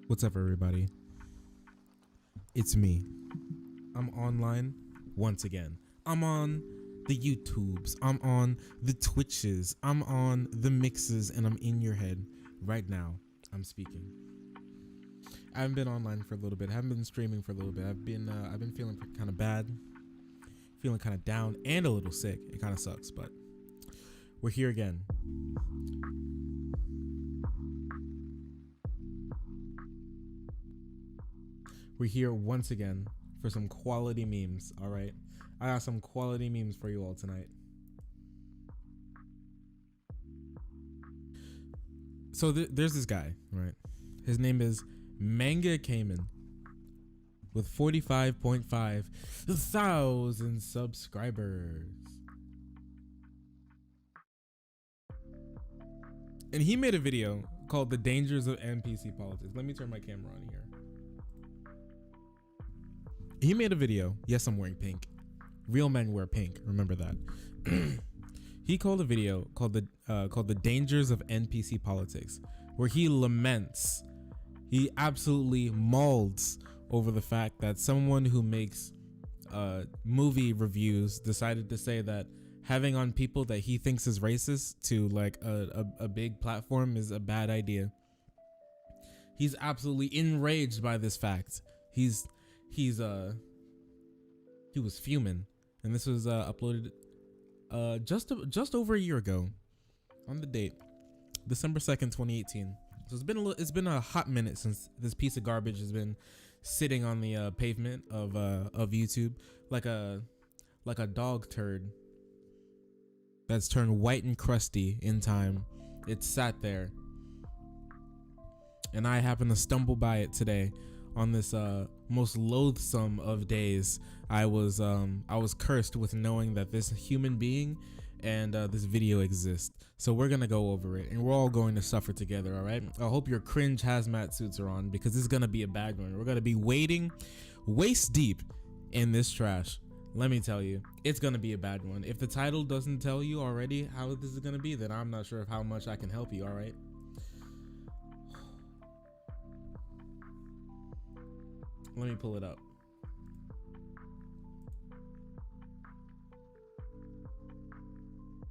What's up, everybody? It's me. I'm online once again. I'm on the YouTubes. I'm on the Twitches. I'm on the mixes, and I'm in your head right now. I'm speaking. I haven't been online for a little bit. I haven't been streaming for a little bit. I've been feeling kind of bad, feeling kind of down, and a little sick. It kind of sucks, but we're here again. We're here once again for some quality memes, all right? I got some quality memes for you all tonight. So there's this guy, right? His name is Manga Cayman with 45.5 thousand subscribers. And he made a video called The Dangers of NPC Politics. Let me turn my camera on here. He made a video. Yes, I'm wearing pink. Real men wear pink. Remember that. He called a video called the Dangers of NPC Politics, where he laments, he absolutely mauls over the fact that someone who makes movie reviews decided to say that having on people that he thinks is racist to like a big platform is a bad idea. He's absolutely enraged by this fact. He was fuming, and this was uploaded just over a year ago on the date, December 2nd, 2018. So it's been a hot minute since this piece of garbage has been sitting on the pavement of YouTube like a dog turd that's turned white and crusty in time. It sat there, and I happened to stumble by it today on this most loathsome of days. I was cursed with knowing that this human being and this video exists. So we're gonna go over it, and we're all going to suffer together. All right. I hope your cringe hazmat suits are on, because this is gonna be a bad one. We're gonna be wading waist deep in this trash. Let me tell you, it's gonna be a bad one. If the title doesn't tell you already how this is gonna be, then I'm not sure of how much I can help you. All right. Let me pull it up.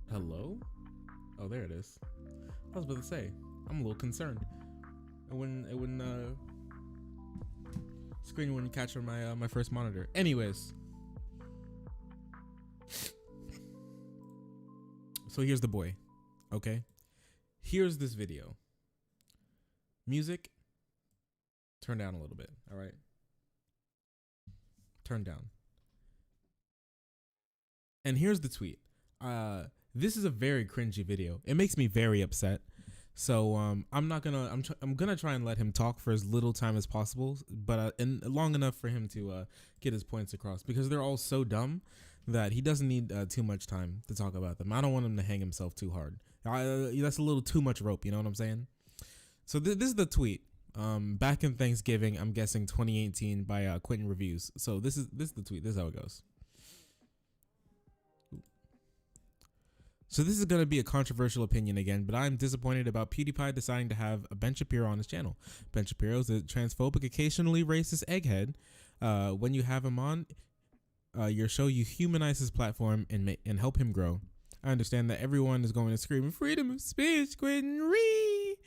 Hello? Oh, there it is. I was about to say, I'm a little concerned. Screen wouldn't catch on my first monitor. Anyways. So here's the boy. Okay? Here's this video. Music. Turn down a little bit. All right? Turn down. And here's the tweet. This is a very cringy video. It makes me very upset. So I'm gonna try and let him talk for as little time as possible, but and long enough for him to get his points across, because they're all so dumb that he doesn't need too much time to talk about them. I don't want him to hang himself too hard. That's a little too much rope. You know what I'm saying? So this is the tweet. Back in Thanksgiving, I'm guessing 2018, by Quentin Reviews. So this is the tweet. This is how it goes. So this is going to be a controversial opinion again, but I'm disappointed about PewDiePie deciding to have a Ben Shapiro on his channel. Ben Shapiro is a transphobic, occasionally racist egghead. When you have him on your show, you humanize his platform and help him grow. I understand that everyone is going to scream freedom of speech, Quentin Ree.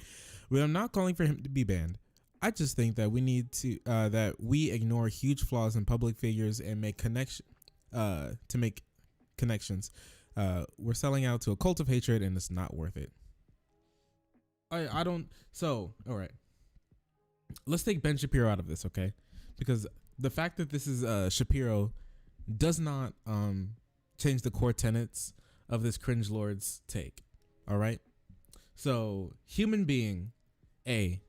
But I'm not calling for him to be banned. I just think that we need to that we ignore huge flaws in public figures and make connections. We're selling out to a cult of hatred, and it's not worth it. I don't. So, all right. Let's take Ben Shapiro out of this, okay? Because the fact that this is Shapiro does not change the core tenets of this Cringlord's take. All right. So, human being A,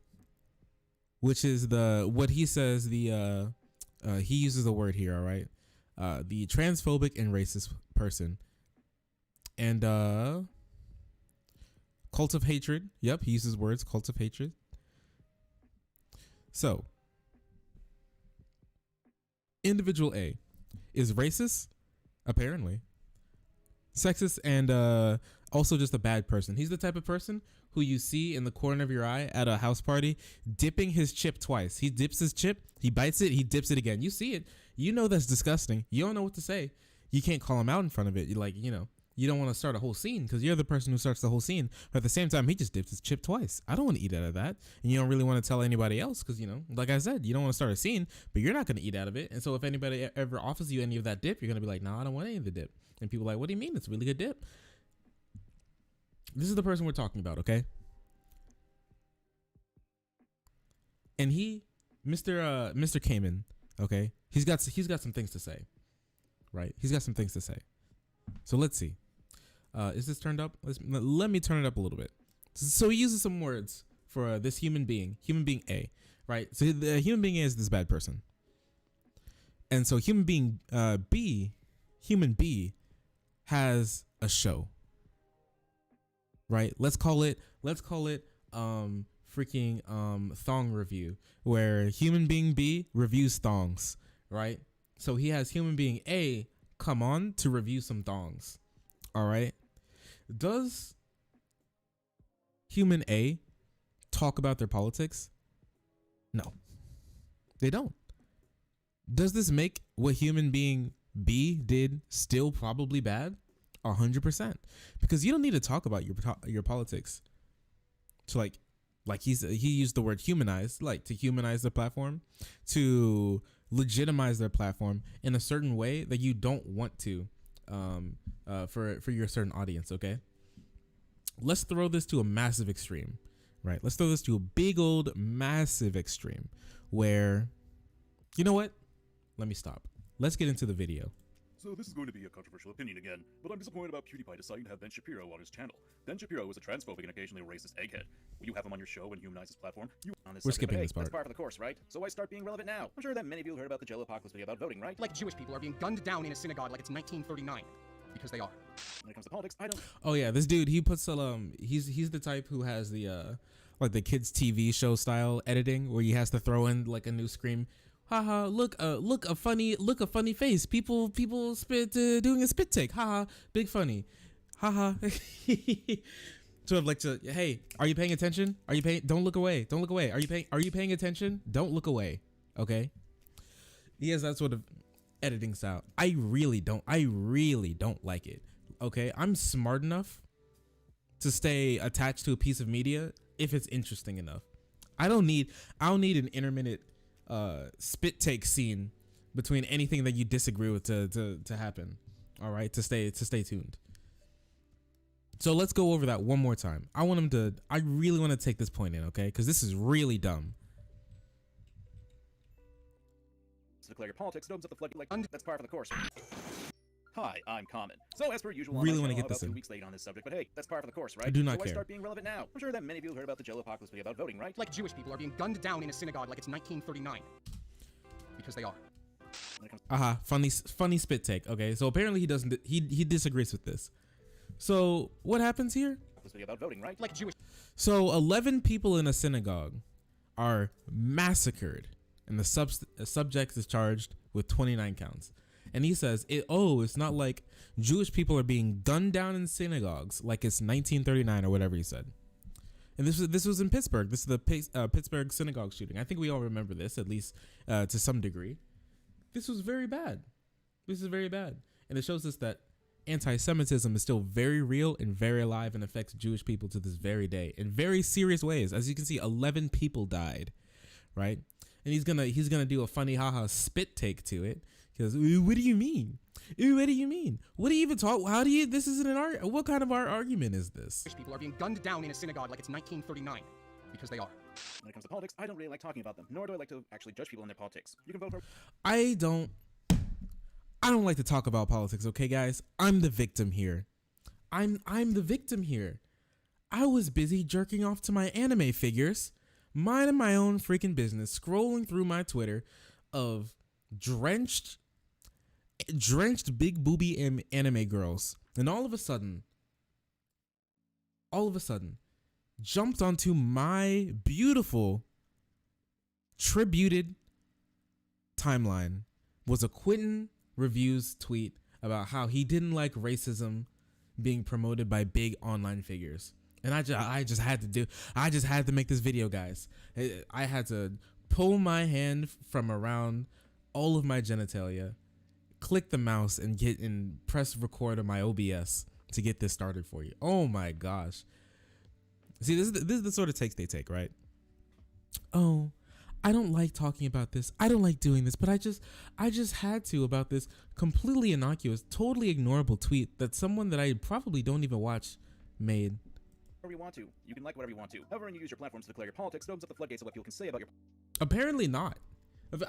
which is what he says, he uses the word here, all right? The transphobic and racist person. And cult of hatred. Yep, he uses words, cult of hatred. So, individual A is racist, apparently, sexist, and also just a bad person. He's the type of person who you see in the corner of your eye at a house party dipping his chip twice. He dips his chip, he bites it, he dips it again. You see it. You know that's disgusting. You don't know what to say. You can't call him out in front of it. You're like, you don't want to start a whole scene because you're the person who starts the whole scene. But at the same time, he just dipped his chip twice. I don't want to eat out of that. And you don't really want to tell anybody else because, like I said, you don't want to start a scene, but you're not going to eat out of it. And so if anybody ever offers you any of that dip, you're going to be like, no, I don't want any of the dip. And people are like, what do you mean? It's a really good dip. This is the person we're talking about, okay? And Mr. Cayman, okay? He's got some things to say, right? He's got some things to say. So let's see. Is this turned up? Let me turn it up a little bit So he uses some words for this human being A, right? So the human being A is this bad person. And so human being human B has a show, right? Let's call it freaking thong review, where human being B reviews thongs, right? So he has human being A come on to review some thongs. All right. Does human A talk about their politics? No, they don't. Does this make what human being B did still probably bad? 100%. Because you don't need to talk about your politics to like he used the word humanize, like to humanize the platform, to legitimize their platform in a certain way that you don't want to for your certain audience. Okay, let's throw this to a massive extreme, right? Let's throw this to a big old massive extreme where, you know what? Let me stop. Let's get into the video. So this is going to be a controversial opinion again, but I'm disappointed about PewDiePie deciding to have Ben Shapiro on his channel. Ben Shapiro is a transphobic and occasionally racist egghead. Will you have him on your show and humanize his platform? We're skipping this part. That's par for the course, right? So why start being relevant now? I'm sure that many of you heard about the Jello Apocalypse video about voting, right? Like Jewish people are being gunned down in a synagogue like it's 1939. Because they are. When it comes to politics, I don't... Oh yeah, this dude, he puts he's the type who has the like the kids TV show style editing where he has to throw in like a new scream. Haha, look a funny face. People spit doing a spit take. Haha, big funny. Haha. So I'd like to, hey, are you paying attention? Are you paying? Don't look away. Don't look away. Are you paying attention? Don't look away. Okay. He has that sort of editing style. I really don't like it. Okay, I'm smart enough to stay attached to a piece of media if it's interesting enough. I don't need an intermittent spit take scene between anything that you disagree with to happen. All right, to stay tuned. So let's go over that one more time. I really want to take this point in, okay? Because this is really dumb. To declare your politics, opens up the floodgate like that's par for the course. Hi, I'm Common. So as per usual, Really on want to my get channel, this about in. 2 weeks late on this subject, but hey, that's par for the course, right? I do not so care. Why start being relevant now? I'm sure that many of you heard about the Jello Apocalypse video about voting, right? Like Jewish people are being gunned down in a synagogue like it's 1939. Because they are. Funny spit take. Okay, so apparently he disagrees with this. So what happens here? This video about voting, right? Like Jewish. So 11 people in a synagogue are massacred, and the subject is charged with 29 counts. And he says, it's not like Jewish people are being gunned down in synagogues like it's 1939 or whatever he said. And this was in Pittsburgh. This is the Pittsburgh synagogue shooting. I think we all remember this, at least to some degree. This was very bad. This is very bad. And it shows us that anti-Semitism is still very real and very alive and affects Jewish people to this very day in very serious ways. As you can see, 11 people died, right? And he's gonna do a funny haha spit take to it. Because what do you mean? What do you mean? What do you even talk? How do you? This isn't an argument. What kind of argument is this? Jewish people are being gunned down in a synagogue like it's 1939. Because they are. When it comes to politics, I don't really like talking about them, nor do I like to actually judge people in their politics. You can vote for... I don't like to talk about politics, okay, guys? I'm the victim here. I'm the victim here. I was busy jerking off to my anime figures, minding my own freaking business, scrolling through my Twitter of drenched big booby anime girls, and all of a sudden jumped onto my beautiful tributed timeline was a Quentin Reviews tweet about how he didn't like racism being promoted by big online figures. And I just had to make this video, guys. I had to pull my hand from around all of my genitalia, click the mouse and press record on my OBS to get this started for you. Oh my gosh. See, this is the sort of takes they take, right? Oh, I don't like talking about this. I don't like doing this, but I just had to about this completely innocuous, totally ignorable tweet that someone that I probably don't even watch made. Whatever you want to. You can like whatever you want to. However, when you use your platforms to declare your politics, it opens up the floodgates of what people can say about your... Apparently not.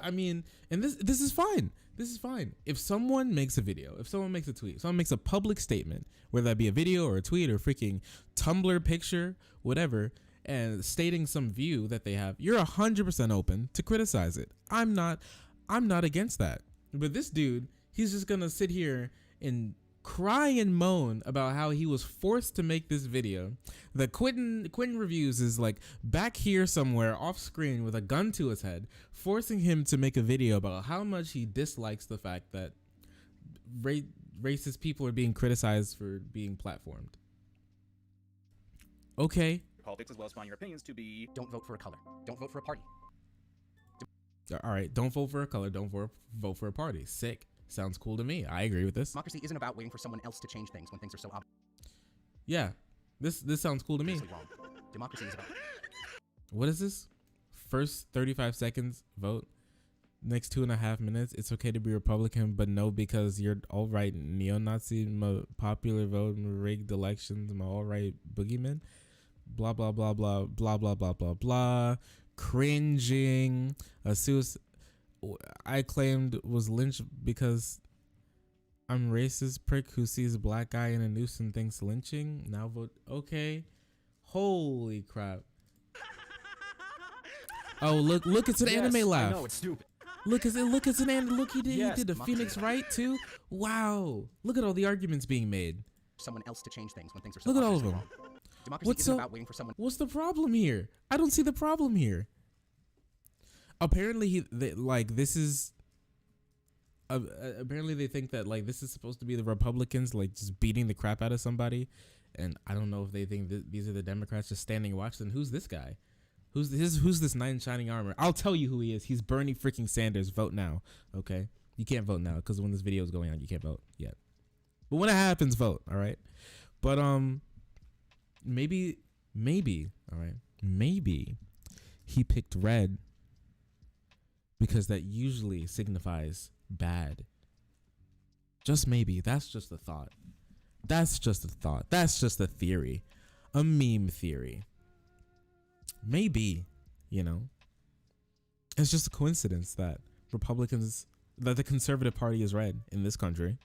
I mean, and this is fine. This is fine. If someone makes a video, if someone makes a tweet, someone makes a public statement, whether that be a video or a tweet or freaking Tumblr picture, whatever, and stating some view that they have, you're 100% open to criticize it. I'm not against that. But this dude, he's just gonna sit here and cry and moan about how he was forced to make this video. That Quentin Reviews is like back here somewhere off screen with a gun to his head, forcing him to make a video about how much he dislikes the fact that racist people are being criticized for being platformed. Okay. Politics as well as find your opinions to be. Don't vote for a color. Don't vote for a party. All right. Don't vote for a color. Don't vote for a party. Sick. Sounds cool to me. I agree with this. Democracy isn't about waiting for someone else to change things when things are so Yeah. This sounds cool to me. obviously wrong. Democracy is about. What is this? First 35 seconds, vote. Next 2.5 minutes, it's okay to be Republican, but no, because you're alt-right neo-Nazi, popular vote, rigged elections, alt-right boogeyman. Blah, blah, blah, blah, blah, blah, blah, blah, blah. Cringing. A suicide. I claimed was lynched because I'm racist prick who sees a black guy in a noose and thinks lynching. Now vote. Okay. Holy crap. Oh, look, it's an anime laugh. I know, it's stupid. Look, it's an anime. Look, he Yes, did the democracy Phoenix is about- Wright too. Wow. Look at all the arguments being made. Someone else to change things when things are so Look at all of obviously them. wrong. Democracy What's isn't so- about waiting for someone. What's the problem here? I don't see the problem here. Apparently, this is. Apparently, they think that like this is supposed to be the Republicans like just beating the crap out of somebody, and I don't know if they think that these are the Democrats just standing watch. Then who's this guy? Who's this knight in shining armor? I'll tell you who he is. He's Bernie freaking Sanders. Vote now, okay? You can't vote now because when this video is going on, you can't vote yet. But when it happens, vote. All right. But maybe, all right. Maybe he picked red because that usually signifies bad. Just maybe. That's just a thought. That's just a thought. That's just a theory. A meme theory. Maybe, it's just a coincidence that the Conservative Party is red in this country.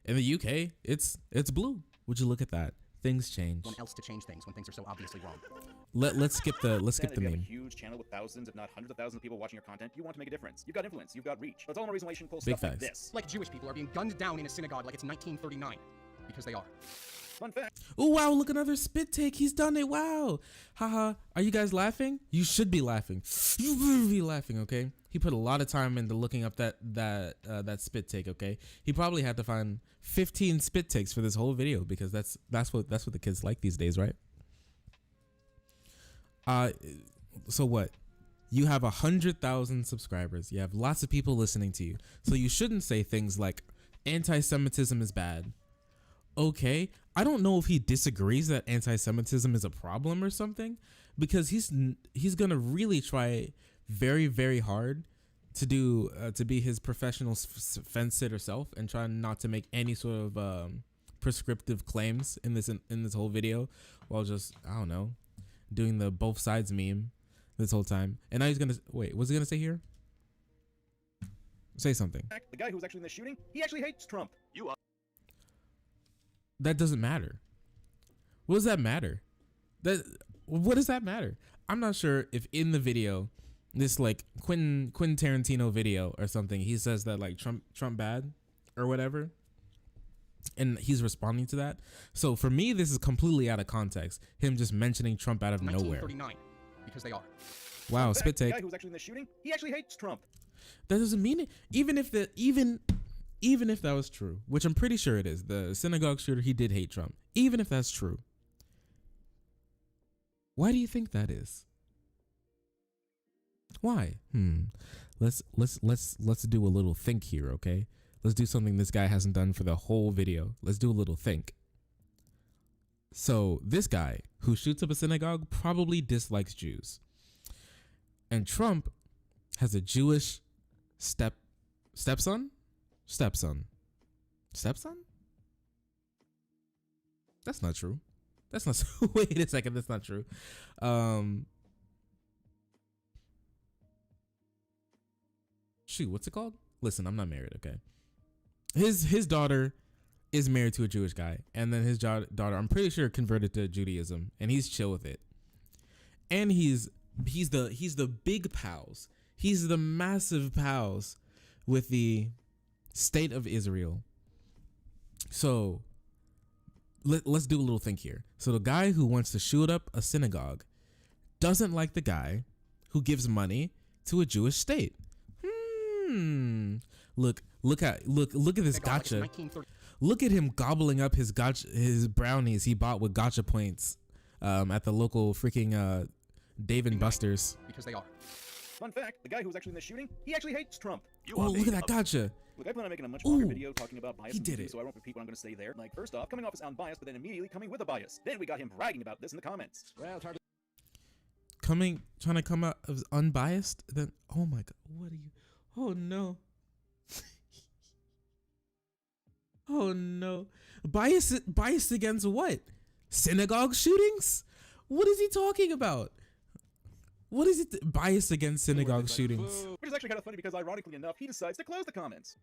In the UK, it's blue. Would you look at that? Things change. Someone else to change things when things are so obviously wrong. Let's skip the If you have a meme. huge channel with thousands, if not hundreds of thousands of people watching your content, you want to make a difference. You've got influence, you've got reach. That's all the reason why you should pull Big stuff like facts. this. Like Jewish people are being gunned down in a synagogue like it's 1939. Because they are. Fun fact. Oh wow, look, another spit take. He's done it. Wow. Haha. Are you guys laughing? You should be laughing. You will be laughing, okay? He put a lot of time into looking up that spit take, okay? He probably had to find 15 spit takes for this whole video because that's what the kids like these days, right? So what? You have 100,000 subscribers. You have lots of people listening to you. So you shouldn't say things like anti-Semitism is bad. Okay, I don't know if he disagrees that anti-Semitism is a problem or something, because he's gonna really try very, very hard to do to be his professional fence sitter self and try not to make any sort of prescriptive claims in this whole video, while just, I don't know, doing the both sides meme this whole time. And now he's gonna wait. What's he gonna say here? Say something. The guy who was actually in the shooting, he actually hates Trump. That doesn't matter. What does that matter? What does that matter? I'm not sure if in the video, this like Quentin Tarantino video or something, he says that like Trump bad or whatever, and he's responding to that. So for me, this is completely out of context. Him just mentioning Trump out of nowhere. 1939. Because they are. Wow, Fun spit fact, the take. guy who was actually in the shooting, he actually hates Trump. That doesn't mean it. Even if that was true, which I'm pretty sure it is, the synagogue shooter, he did hate Trump. Even if that's true, why do you think that is? Why? Let's do a little think here, okay? Let's do something this guy hasn't done for the whole video. Let's do a little think. So this guy who shoots up a synagogue probably dislikes Jews, and Trump has a Jewish stepson. That's not true. That's not. Wait a second. That's not true. shoot, what's it called? Listen, I'm not married, okay? His daughter is married to a Jewish guy, and then his daughter, I'm pretty sure, converted to Judaism, and he's chill with it. And he's the big pals. He's the massive pals with the state of Israel. So let's do a little think here. So the guy who wants to shoot up a synagogue doesn't like the guy who gives money to a Jewish state. Look at this gotcha. Look at him gobbling up his brownies he bought with gotcha points at the local freaking Dave and Buster's. Because they are. Fun fact, the guy who was actually in this shooting, he actually hates Trump. Oh, look at that gotcha. Look, I plan on making a much longer Ooh, video talking about bias he and did views, it. so I won't repeat what I'm going to say there. Like, first off, coming off as unbiased, but then immediately coming with a bias. Then we got him bragging about this in the comments. Well, it's hard to... Trying to come out as unbiased, then oh my god, what are you? Oh no. Oh no. Biased against what? Synagogue shootings? What is he talking about? What is it? Biased against synagogue shootings? Which is actually kind of funny because, ironically enough, he decides to close the comments.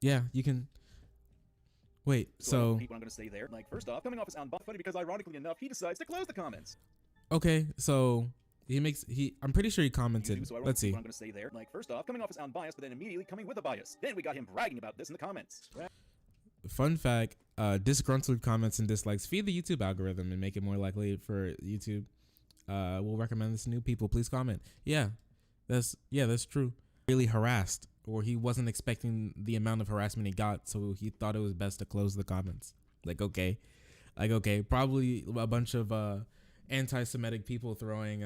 Yeah, you can. Wait, so What I'm going to say there. Like, first off, coming off as unbiased, funny because, ironically enough, he decides to close the comments. okay, so I'm pretty sure he commented. So I won't Let's repeat see. what I'm going to say there. Like, first off, coming off as unbiased, but then immediately coming with a bias. Then we got him bragging about this in the comments. Fun fact, disgruntled comments and dislikes feed the YouTube algorithm and make it more likely for YouTube. We'll recommend this to new people. Please comment. Yeah, that's true. Really harassed, or he wasn't expecting the amount of harassment he got, so he thought it was best to close the comments. Like okay, probably a bunch of anti-Semitic people throwing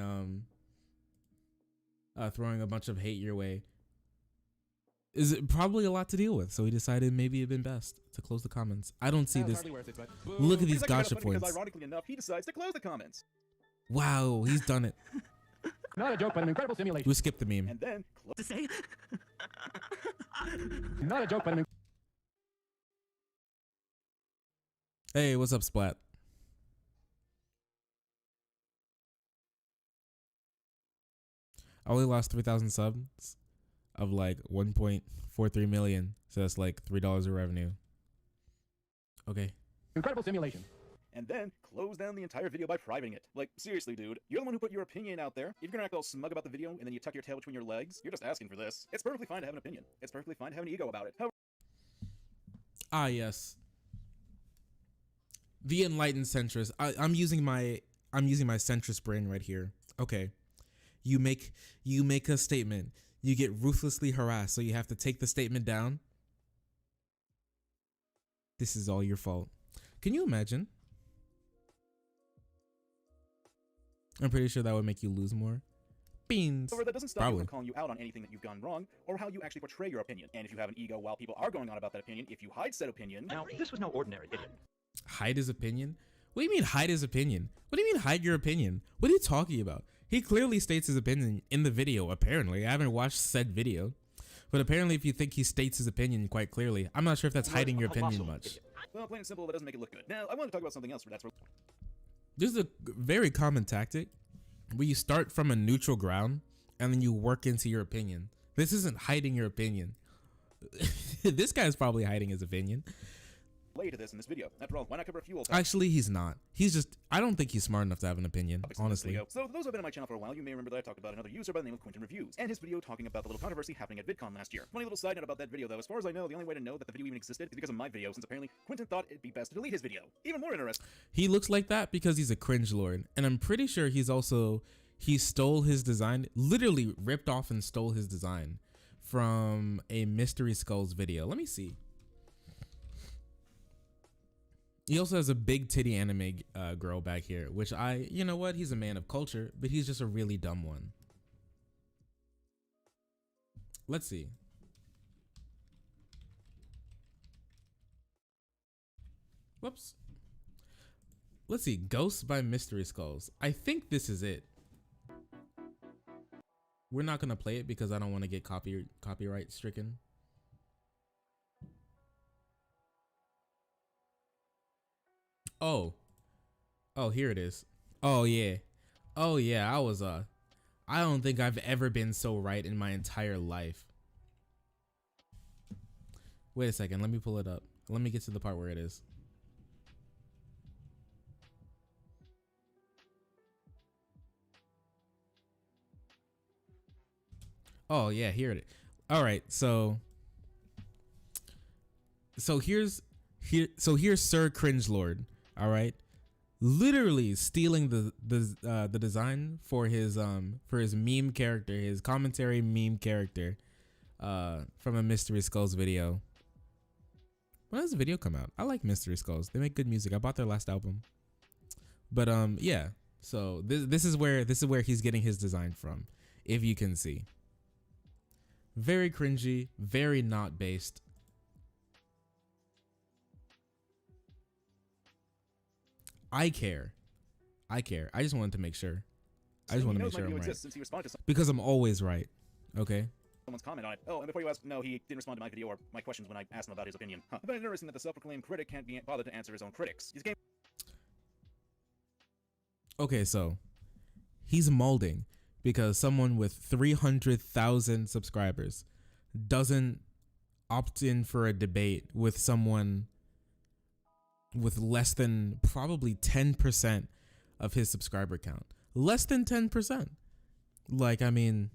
a bunch of hate your way. Is it probably a lot to deal with? So he decided maybe it'd been best to close the comments. I don't see this. Look at these gotcha points. Because, ironically enough, he decides to close the comments. Wow, he's done it. Not a joke, but an incredible simulation. We skipped the meme. And then To say? Not a joke, but an... Hey, what's up, Splat? I only lost 3,000 subs of like 1.43 million. So that's like $3 of revenue. Okay. Incredible simulation. and then close down the entire video by privating it. Like, seriously, dude, you're the one who put your opinion out there. If you're gonna act all smug about the video and then you tuck your tail between your legs, you're just asking for this. It's perfectly fine to have an opinion. It's perfectly fine to have an ego about it. However, Ah, yes. The enlightened centrist. I'm using my centrist brain right here. Okay. You make a statement. You get ruthlessly harassed, so you have to take the statement down. This is all your fault. Can you imagine? I'm pretty sure that would make you lose more. Beans. that doesn't stop Probably. you from calling you out on anything that you've done wrong, or how you actually portray your opinion. And if you have an ego while people are going on about that opinion, if you hide said opinion... Now, this was no ordinary idiot. Hide his opinion? What do you mean hide his opinion? What do you mean hide your opinion? What are you talking about? He clearly states his opinion in the video, apparently. I haven't watched said video. But apparently if you think he states his opinion quite clearly, I'm not sure if that's hiding your opinion much. Well, plain and simple, that doesn't make it look good. Now, I want to talk about something else. This is a very common tactic where you start from a neutral ground and then you work into your opinion. This isn't hiding your opinion. This guy's probably hiding his opinion. To this in this video. After all, why not cover a few old topics? Actually, he's not. He's just, I don't think he's smart enough to have an opinion, in this honestly. video. So, for those who have been on my channel for a while, you may remember that I talked about another user by the name of Quentin Reviews, and his video talking about the little controversy happening at VidCon last year. Funny little side note about that video, though. As far as I know, the only way to know that the video even existed is because of my video, since apparently Quentin thought it'd be best to delete his video. Even more interesting. He looks like that because he's a Cringlord, and I'm pretty sure he stole his design, literally ripped off and stole his design from a Mystery Skulls video. Let me see. He also has a big titty anime girl back here, which you know what? He's a man of culture, but he's just a really dumb one. Let's see. Whoops. Let's see. Ghosts by Mystery Skulls. I think this is it. We're not going to play it because I don't want to get copyright stricken. Oh, here it is. Oh yeah, I don't think I've ever been so right in my entire life. Wait a second. Let me pull it up. Let me get to the part where it is. Oh yeah, here it is. All right, so here's Sir Cringlord. All right, literally stealing the design for his meme character, his commentary meme character, from a Mystery Skulls video. When does the video come out? I like Mystery Skulls. They make good music. I bought their last album. But yeah. So this is where he's getting his design from, if you can see. Very cringy, very not based. I care. I just wanted to make sure. I just want to make sure I'm right. Since he responded to Because I'm always right. Okay. someone's comment on it. Oh, and before you ask, no, he didn't respond to my video or my questions when I asked him about his opinion. Huh. I find it interesting that the self-proclaimed critic can't be bothered to answer his own critics. He's game. Okay, so he's molding because someone with 300,000 subscribers doesn't opt in for a debate with someone with less than probably 10% of his subscriber count. Less than 10%. Like, I mean,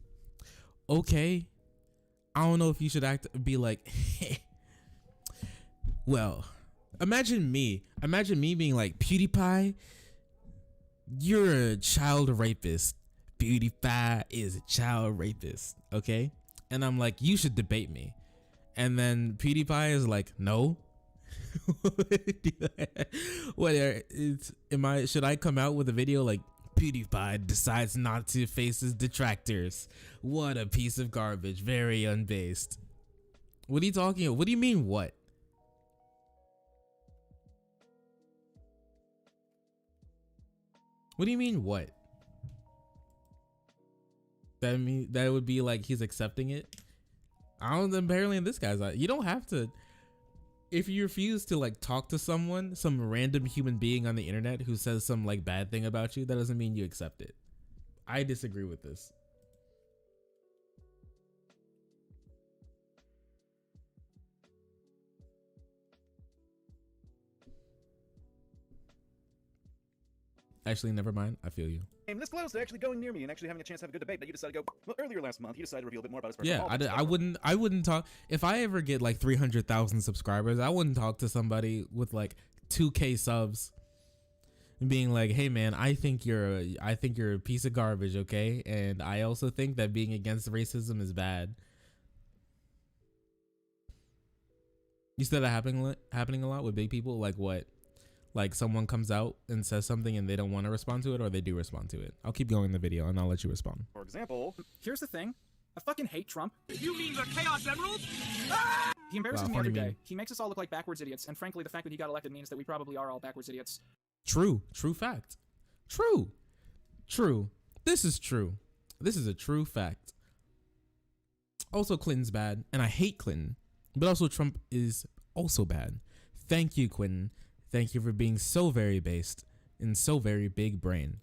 okay. I don't know if you should be like, well, imagine me being like, PewDiePie, you're a child rapist. PewDiePie is a child rapist, okay? And I'm like, you should debate me. And then PewDiePie is like, no. Should I come out with a video like, PewDiePie decides not to face his detractors? What a piece of garbage. Very unbased. What are you talking about? What do you mean what? What do you mean what? That would be like he's accepting it? I don't. Apparently in this guy's eye, you don't have to. If you refuse to like talk to someone, some random human being on the internet who says some like bad thing about you, that doesn't mean you accept it. I disagree with this. Actually, never mind. I feel you. I'm this close to actually going near me and actually having a chance to have a good debate, but you decided to go. Well, earlier last month, you decided to reveal a bit more about his personal Yeah, politics. I wouldn't talk. If I ever get like 300,000 subscribers, I wouldn't talk to somebody with like 2K subs and being like, hey man, I think you're a piece of garbage, okay? And I also think that being against racism is bad. You see that happening a lot with big people? Like what? Like someone comes out and says something and they don't want to respond to it, or they do respond to it. I'll keep going in the video and I'll let you respond. For example, Here's the thing. I fucking hate Trump. You mean the Chaos Emerald? He embarrasses Wow, me every funny day. meme. He makes us all look like backwards idiots, and frankly, the fact that he got elected means that we probably are all backwards idiots. True fact. True. This is true. This is a true fact. Also, Clinton's bad, and I hate Clinton, but also Trump is also bad. Thank you, Clinton. Thank you for being so very based and so very big brain.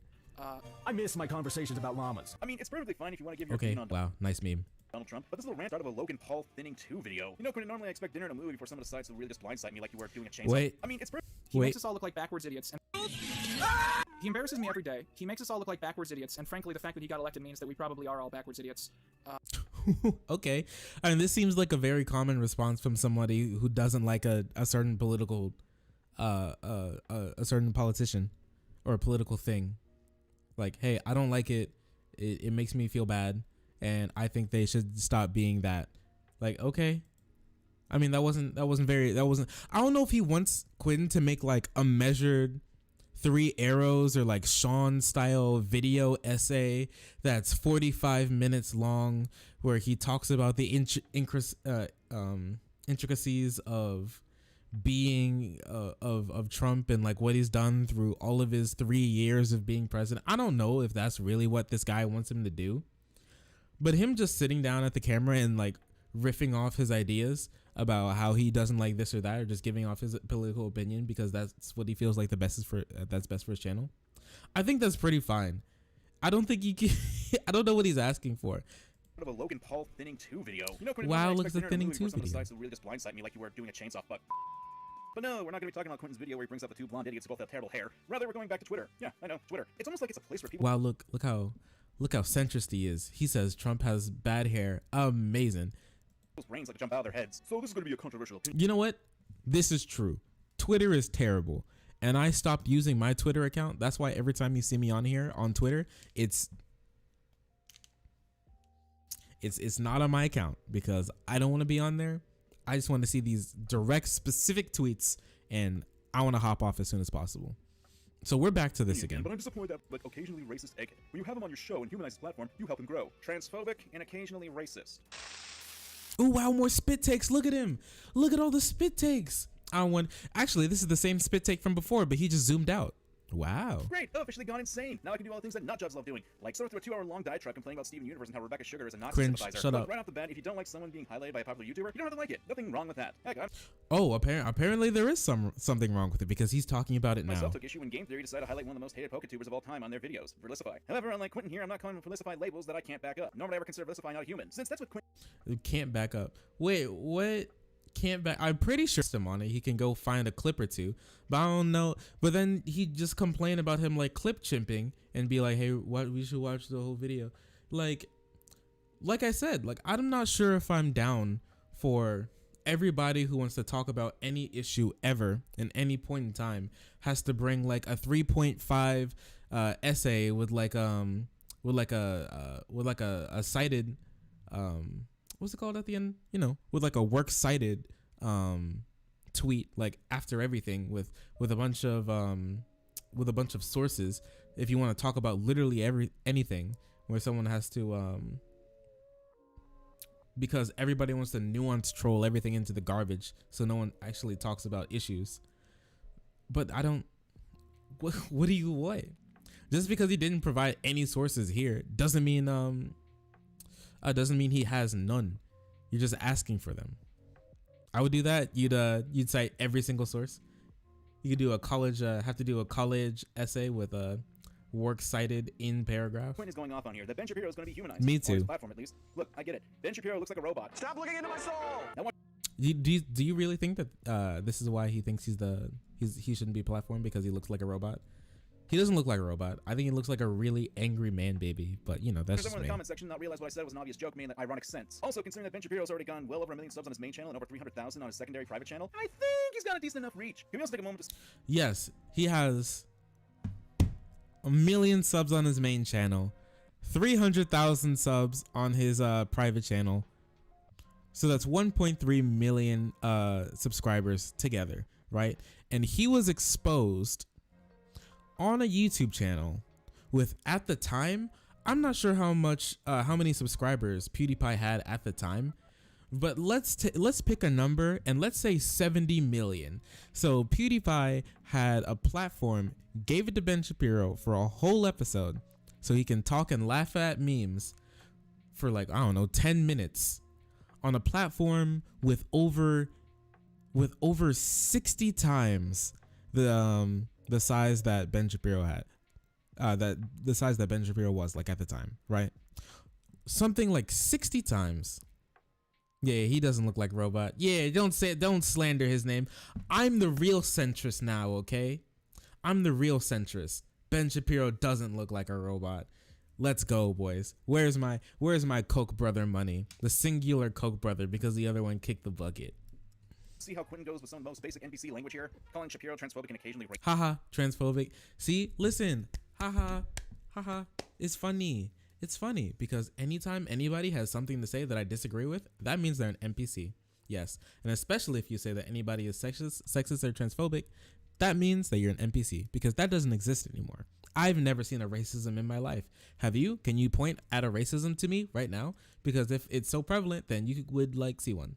I miss my conversations about llamas. I mean, it's perfectly fine if you want to give your Okay, opinion on wow, nice meme. Donald Trump, but this little rant out of a Logan Paul thinning 2 video. You know, Quentin, normally I expect dinner and a movie before someone decides to really just blindside me like you were doing a chainsaw. Wait. I mean, it's He Wait. makes us all look like backwards idiots, and he embarrasses me every day. He makes us all look like backwards idiots, and frankly, the fact that he got elected means that we probably are all backwards idiots. Okay. I mean, this seems like a very common response from somebody who doesn't like a certain political, a certain politician or a political thing. Like, hey, I don't like it. It makes me feel bad, and I think they should stop being that. Like, okay. I mean, that wasn't. I don't know if he wants Quentin to make like a measured 3 arrows or like Sean style video essay that's 45 minutes long, where he talks about the intricacies of being of Trump and like what he's done through all of his 3 years of being president. I don't know if that's really what this guy wants him to do, but him just sitting down at the camera and like riffing off his ideas about how he doesn't like this or that, or just giving off his political opinion because that's what he feels like that's best for his channel. I think that's pretty fine. I don't think he can, I don't know what he's asking for. of a Logan Paul thinning 2 video. You know, Quentin, Wow, I look expect at the dinner to thinning movie where 2 someone video. decides to really just blindside me like you were doing a chainsaw fuck. But no, we're not going to be talking about Quentin's video where he brings up the 2 blonde idiots who both have terrible hair. Rather, we're going back to Twitter. Yeah, I know, Twitter. It's almost like it's a place where people... Wow, look how centrist he is. He says Trump has bad hair. Amazing. People's brains like to jump out of their heads. So this is going to be a controversial opinion. You know what? This is true. Twitter is terrible. And I stopped using my Twitter account. That's why every time you see me on here on Twitter, it's not on my account because I don't want to be on there. I just want to see these direct, specific tweets, and I want to hop off as soon as possible. So we're back to this again. But I'm disappointed that, like, occasionally racist egghead. When you have him on your show and humanize his platform, you help him grow. Transphobic and occasionally racist. Oh wow, more spit takes. Look at him. Look at all the spit takes. Actually, this is the same spit take from before, but he just zoomed out. Wow. Great, officially gone insane. Now I can do all the things that nutjobs love doing, like sort through a 2-hour-long diatribe complaining about Steven Universe and how Rebecca Sugar is a Nazi Cringe, sympathizer. shut Look, up. right off the bat, if you don't like someone being highlighted by a popular YouTuber, you don't have to like it. Nothing wrong with that. Heck, I Oh, apparently there is something wrong with it because he's talking about it now. myself took issue when Game Theory decided to highlight one of the most hated PokeTubers of all time on their videos, Verlicify. However, unlike Quentin here, I'm not calling Verlicify labels that I can't back up. Nor would I ever consider Verlicify not a human, since that's what Quentin... It can't back up. Wait, what? Can't back? I'm pretty sure him on it. He can go find a clip or two, but I don't know. But then he just complain about him like clip chimping and be like, "Hey, what? We should watch the whole video." Like I said, like I'm not sure if I'm down for everybody who wants to talk about any issue ever in any point in time has to bring like a 3.5 essay with like a cited what's it called at the end? You know, with like a works cited tweet like after everything with a bunch of sources if you want to talk about literally anything where someone has to because everybody wants to nuance troll everything into the garbage so no one actually talks about issues. But I don't what do you want? Just because he didn't provide any sources here doesn't mean he has none. You're just asking for them. I would do that. You'd cite every single source. You could do a college have to do a college essay with a works cited in paragraph. Quentin is going off on here. That Ben Shapiro is going to be humanized. Me On his too. platform, at least. Look, I get it. Ben Shapiro looks like a robot. Stop looking into my soul! Now, Do you really think that this is why he thinks he shouldn't be platformed because he looks like a robot? He doesn't look like a robot. I think he looks like a really angry man baby, but you know, that's Because just someone in me. the comment section not realize what I said was an obvious joke made in ironic sense. Also, considering that Ben Shapiro's already gone well over 1 million subs on his main channel and over 300,000 on his secondary private channel, I think he's got a decent enough reach. Can we also take a moment to... Yes, he has 1 million subs on his main channel, 300,000 subs on his private channel. So that's 1.3 million subscribers together, right? And he was exposed on a YouTube channel with, at the time, I'm not sure how many subscribers PewDiePie had at the time, but let's pick a number and let's say 70 million. So PewDiePie had a platform, gave it to Ben Shapiro for a whole episode so he can talk and laugh at memes for like, I don't know, 10 minutes on a platform with over 60 times the size that Ben Shapiro had, the size that Ben Shapiro was like at the time, right? Something like 60 times. Yeah, he doesn't look like a robot. Yeah, don't slander his name. I'm the real centrist now, okay? I'm the real centrist. Ben Shapiro doesn't look like a robot. Let's go, boys. Where's my Koch brother money? The singular Koch brother, because the other one kicked the bucket. See how Quentin goes with some of the most basic NPC language here? Calling Shapiro transphobic and occasionally racist. Haha, transphobic. See, listen. Haha, haha. It's funny. It's funny because anytime anybody has something to say that I disagree with, that means they're an NPC. Yes. And especially if you say that anybody is sexist or transphobic, that means that you're an NPC because that doesn't exist anymore. I've never seen a racism in my life. Have you? Can you point at a racism to me right now? Because if it's so prevalent, then you would like see one.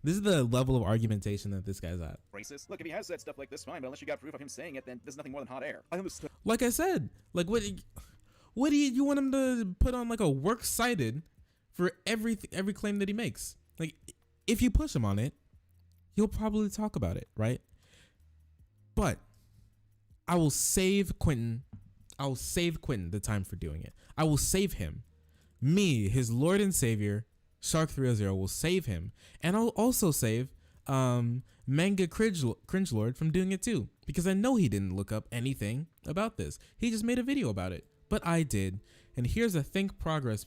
This is the level of argumentation that this guy's at. Racist? Look, if he has said stuff like this, fine, but unless you got proof of him saying it, then there's nothing more than hot air. I understand. Like I said, like what do you want him to put on like a works cited for every claim that he makes? Like if you push him on it, he'll probably talk about it, right? But I will save Quentin the time for doing it. I will save him me, his Lord and Savior, Shark 300, will save him. And I'll also save Manga Cringlord from doing it too. Because I know he didn't look up anything about this. He just made a video about it. But I did. And here's a Think Progress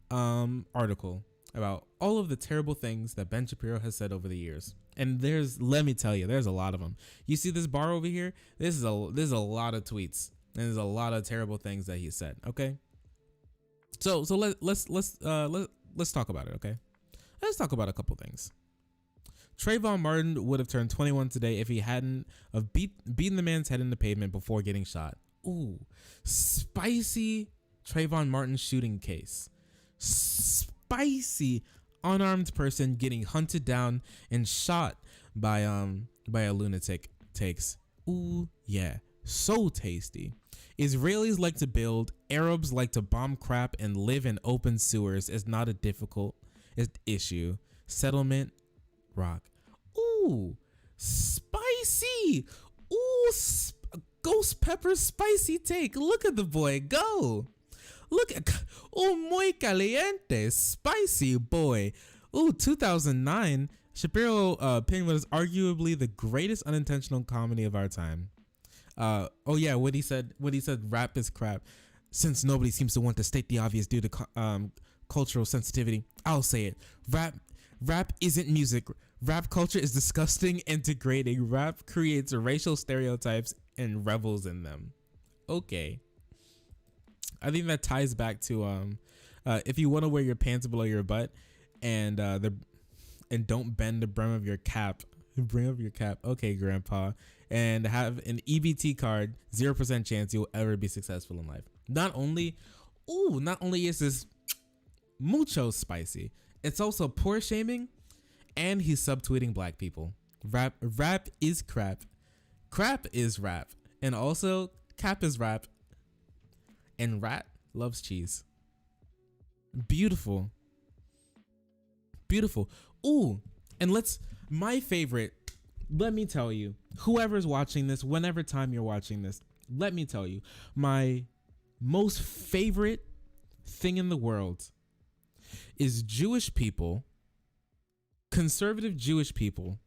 article about all of the terrible things that Ben Shapiro has said over the years. And let me tell you, there's a lot of them. You see this bar over here? This is a lot of tweets, and there's a lot of terrible things that he said. Okay, so let's talk about it. Okay, let's talk about a couple things. Trayvon Martin would have turned 21 today if he hadn't have beaten the man's head in the pavement before getting shot. Ooh, spicy Trayvon Martin shooting case. Spicy unarmed person getting hunted down and shot by a lunatic takes. Ooh, yeah, so tasty. Israelis like to build, Arabs like to bomb crap and live in open sewers is not a difficult issue. Settlement rock. Ooh, spicy. Ooh, ghost pepper spicy take. Look at the boy go. Look at, oh, muy caliente, spicy boy. Oh, 2009, Shapiro penned what is arguably the greatest unintentional comedy of our time. Oh yeah, what he said, rap is crap. Since nobody seems to want to state the obvious due to cultural sensitivity, I'll say it. Rap isn't music. Rap culture is disgusting and degrading. Rap creates racial stereotypes and revels in them. Okay. I think that ties back to if you want to wear your pants below your butt and don't bend the brim of your cap. Okay, grandpa. And have an EBT card, 0% chance you'll ever be successful in life. Not only is this mucho spicy, it's also poor shaming, and he's subtweeting black people. Rap is crap. Crap is rap. And also cap is rap. And rat loves cheese. Beautiful. Ooh, and my favorite, let me tell you, whoever's watching this, whenever time you're watching this, let me tell you, my most favorite thing in the world is Jewish people, conservative Jewish people,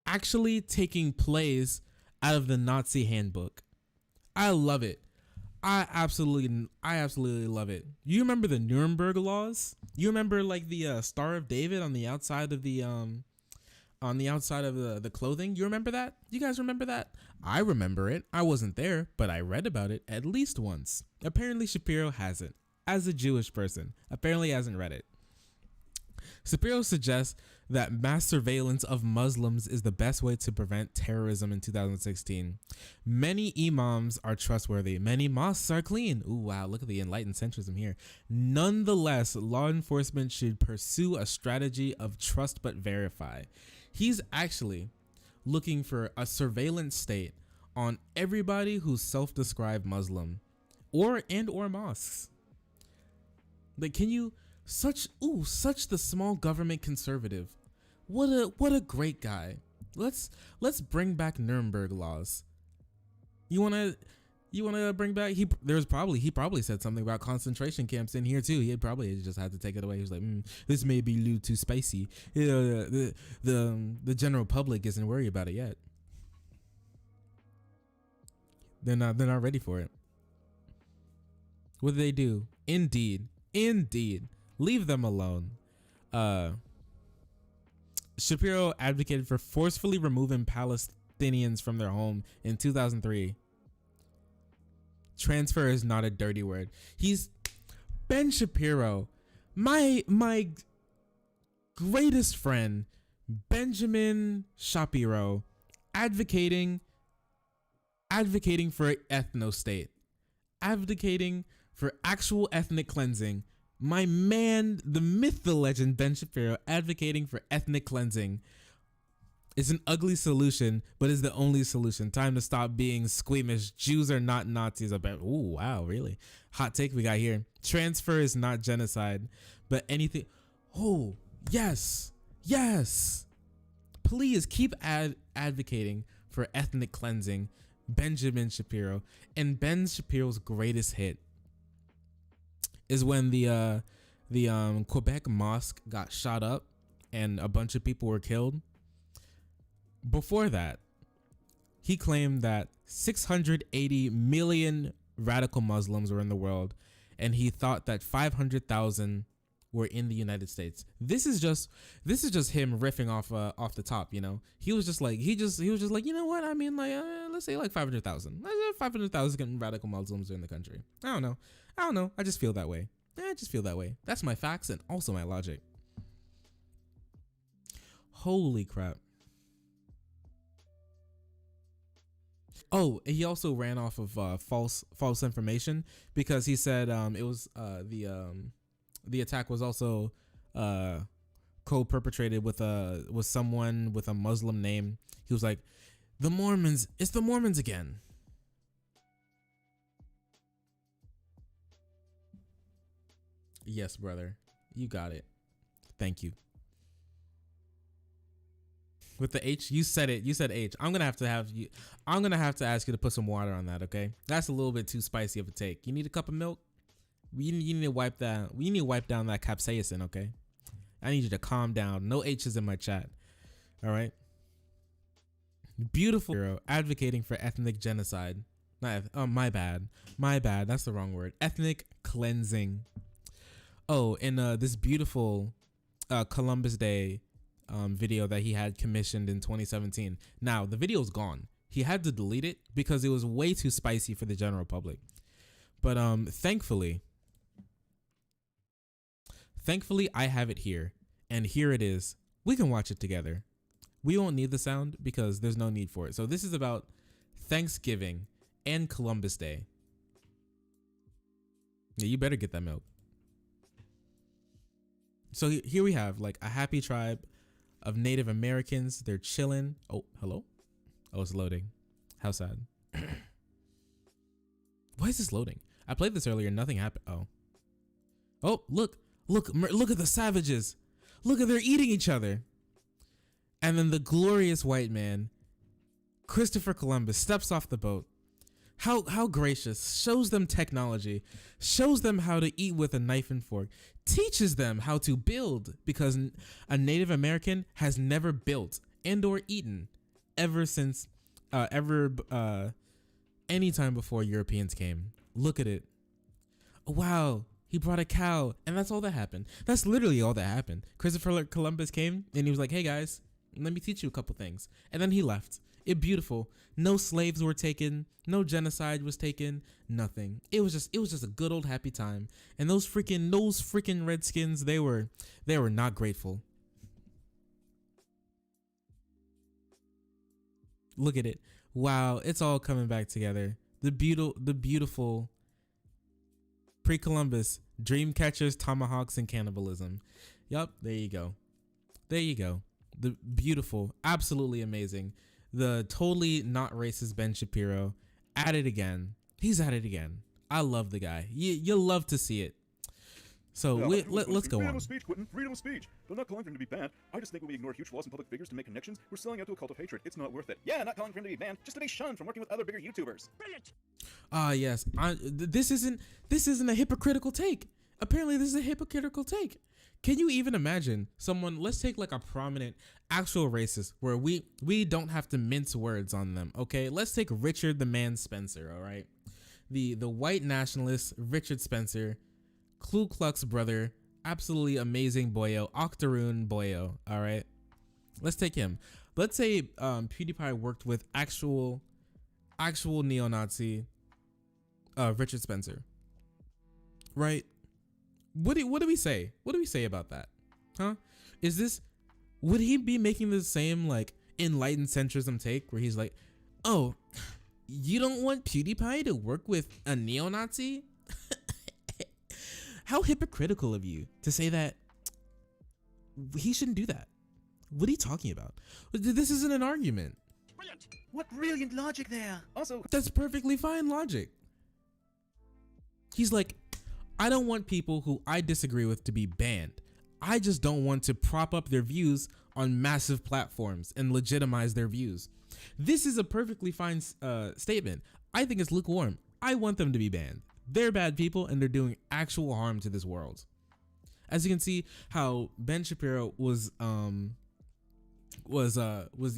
actually taking plays out of the Nazi handbook. I love it. I absolutely love it. You remember the Nuremberg laws? You remember like the Star of David on the outside of the clothing? You remember that? You guys remember that? I remember it. I wasn't there, but I read about it at least once. Apparently Shapiro hasn't. As a Jewish person, apparently hasn't read it. Shapiro suggests that mass surveillance of Muslims is the best way to prevent terrorism in 2016. Many imams are trustworthy. Many mosques are clean. Ooh, wow, look at the enlightened centrism here. Nonetheless, law enforcement should pursue a strategy of trust but verify. He's actually looking for a surveillance state on everybody who's self-described Muslim or mosques. Like, can you... Such the small government conservative. What a great guy. Let's bring back Nuremberg laws. You wanna bring back? He probably said something about concentration camps in here too. He probably just had to take it away. He was like, this may be a little too spicy. The general public isn't worried about it yet. They're not ready for it. What do they do? Indeed. Leave them alone. Shapiro advocated for forcefully removing Palestinians from their home in 2003. Transfer is not a dirty word. He's Ben Shapiro, my greatest friend, Benjamin Shapiro, advocating for ethno-state, advocating for actual ethnic cleansing. My man, the myth, the legend, Ben Shapiro, advocating for ethnic cleansing. It's an ugly solution, but it's the only solution. Time to stop being squeamish. Jews are not Nazis. Ooh, wow, really? Hot take we got here. Transfer is not genocide, but anything. Oh, yes. Please keep advocating for ethnic cleansing. Benjamin Shapiro. And Ben Shapiro's greatest hit is when the Quebec mosque got shot up and a bunch of people were killed. Before that, he claimed that 680 million radical Muslims were in the world, and he thought that 500,000 were in the United States. This is just him riffing off the top, you know. He was just like, you know what? I mean, like, let's say like 500,000. Let's say 500,000 radical Muslims are in the country. I don't know. I just feel that way. I just feel that way. That's my facts and also my logic. Holy crap. Oh, he also ran off of false information because he said it was the attack was also co-perpetrated with someone with a Muslim name. He was like, the Mormons, it's the Mormons again. Yes, brother, you got it. Thank you. With the H, you said it. You said H. I'm gonna have to ask you to put some water on that. Okay, that's a little bit too spicy of a take. You need a cup of milk. You need to wipe that. We need to wipe down that capsaicin. Okay, I need you to calm down. No H's in my chat. All right. Beautiful hero advocating for ethnic genocide. My bad. That's the wrong word. Ethnic cleansing. Oh, and this beautiful Columbus Day video that he had commissioned in 2017. Now the video's gone. He had to delete it because it was way too spicy for the general public. But thankfully I have it here, and here it is. We can watch it together. We won't need the sound because there's no need for it. So this is about Thanksgiving and Columbus Day. Yeah, you better get that milk. So here we have like a happy tribe of Native Americans. They're chilling. Oh, hello? Oh, it's loading. How sad. Why is this loading? I played this earlier. Nothing happened. Oh, look at the savages. Look at they're eating each other. And then the glorious white man, Christopher Columbus, steps off the boat. How gracious. Shows them technology. Shows them how to eat with a knife and fork. Teaches them how to build, because a Native American has never built and or eaten ever since any time before Europeans came. Look at it. Wow, he brought a cow, and that's all that happened. That's literally all that happened. Christopher Columbus came and he was like, hey guys, let me teach you a couple things. And then he left. It beautiful. No slaves were taken. No genocide was taken. Nothing. It was just a good old happy time. And those freaking Redskins, they were not grateful. Look at it. Wow, it's all coming back together. The beautiful pre-Columbus dream catchers, tomahawks, and cannibalism. Yup, there you go. The beautiful, absolutely amazing. The totally not racist Ben Shapiro at it again. He's at it again. I love the guy. You'll love to see it. So let's go Freedom on. of speech, Quentin. Freedom of speech. I'm not calling for him to be banned. I just think when we ignore huge flaws in public figures to make connections, we're selling out to a cult of hatred. It's not worth it. Yeah, not calling for him to be banned, just to be shunned from working with other bigger YouTubers. Yes. This isn't a hypocritical take. Apparently, this is a hypocritical take. Can you even imagine someone? Let's take like a prominent actual racist where we don't have to mince words on them. Okay, let's take Richard the Man Spencer. All right, the white nationalist Richard Spencer, Ku Klux brother, absolutely amazing boyo, octoroon boyo. All right, let's take him. Let's say PewDiePie worked with actual neo-Nazi Richard Spencer, right? What do we say? What do we say about that? Huh? Would he be making the same like enlightened centrism take where he's like, oh, you don't want PewDiePie to work with a neo-Nazi? How hypocritical of you to say that he shouldn't do that. What are you talking about? This isn't an argument. Brilliant. What brilliant logic there. Also, That's perfectly fine logic. He's like, I don't want people who I disagree with to be banned. I just don't want to prop up their views on massive platforms and legitimize their views. This is a perfectly fine statement. I think it's lukewarm. I want them to be banned. They're bad people and they're doing actual harm to this world. As you can see, how Ben Shapiro was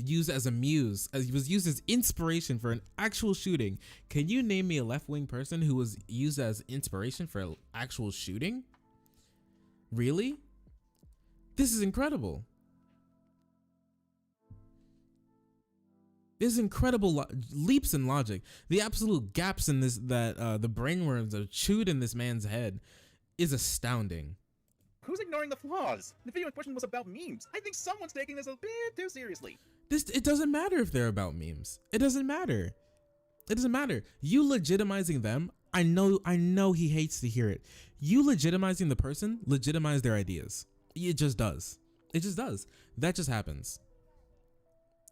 used as a muse, as he was used as inspiration for an actual shooting. Can you name me a left-wing person who was used as inspiration for an actual shooting? Really? This is incredible. There's incredible leaps in logic. The absolute gaps in this that the brainworms are chewed in this man's head is astounding. Who's ignoring the flaws? The video in question was about memes. I think someone's taking this a bit too seriously. It doesn't matter if they're about memes. It doesn't matter. It doesn't matter. You legitimizing them, I know he hates to hear it. You legitimizing the person legitimize their ideas. It just does. It just does. That just happens.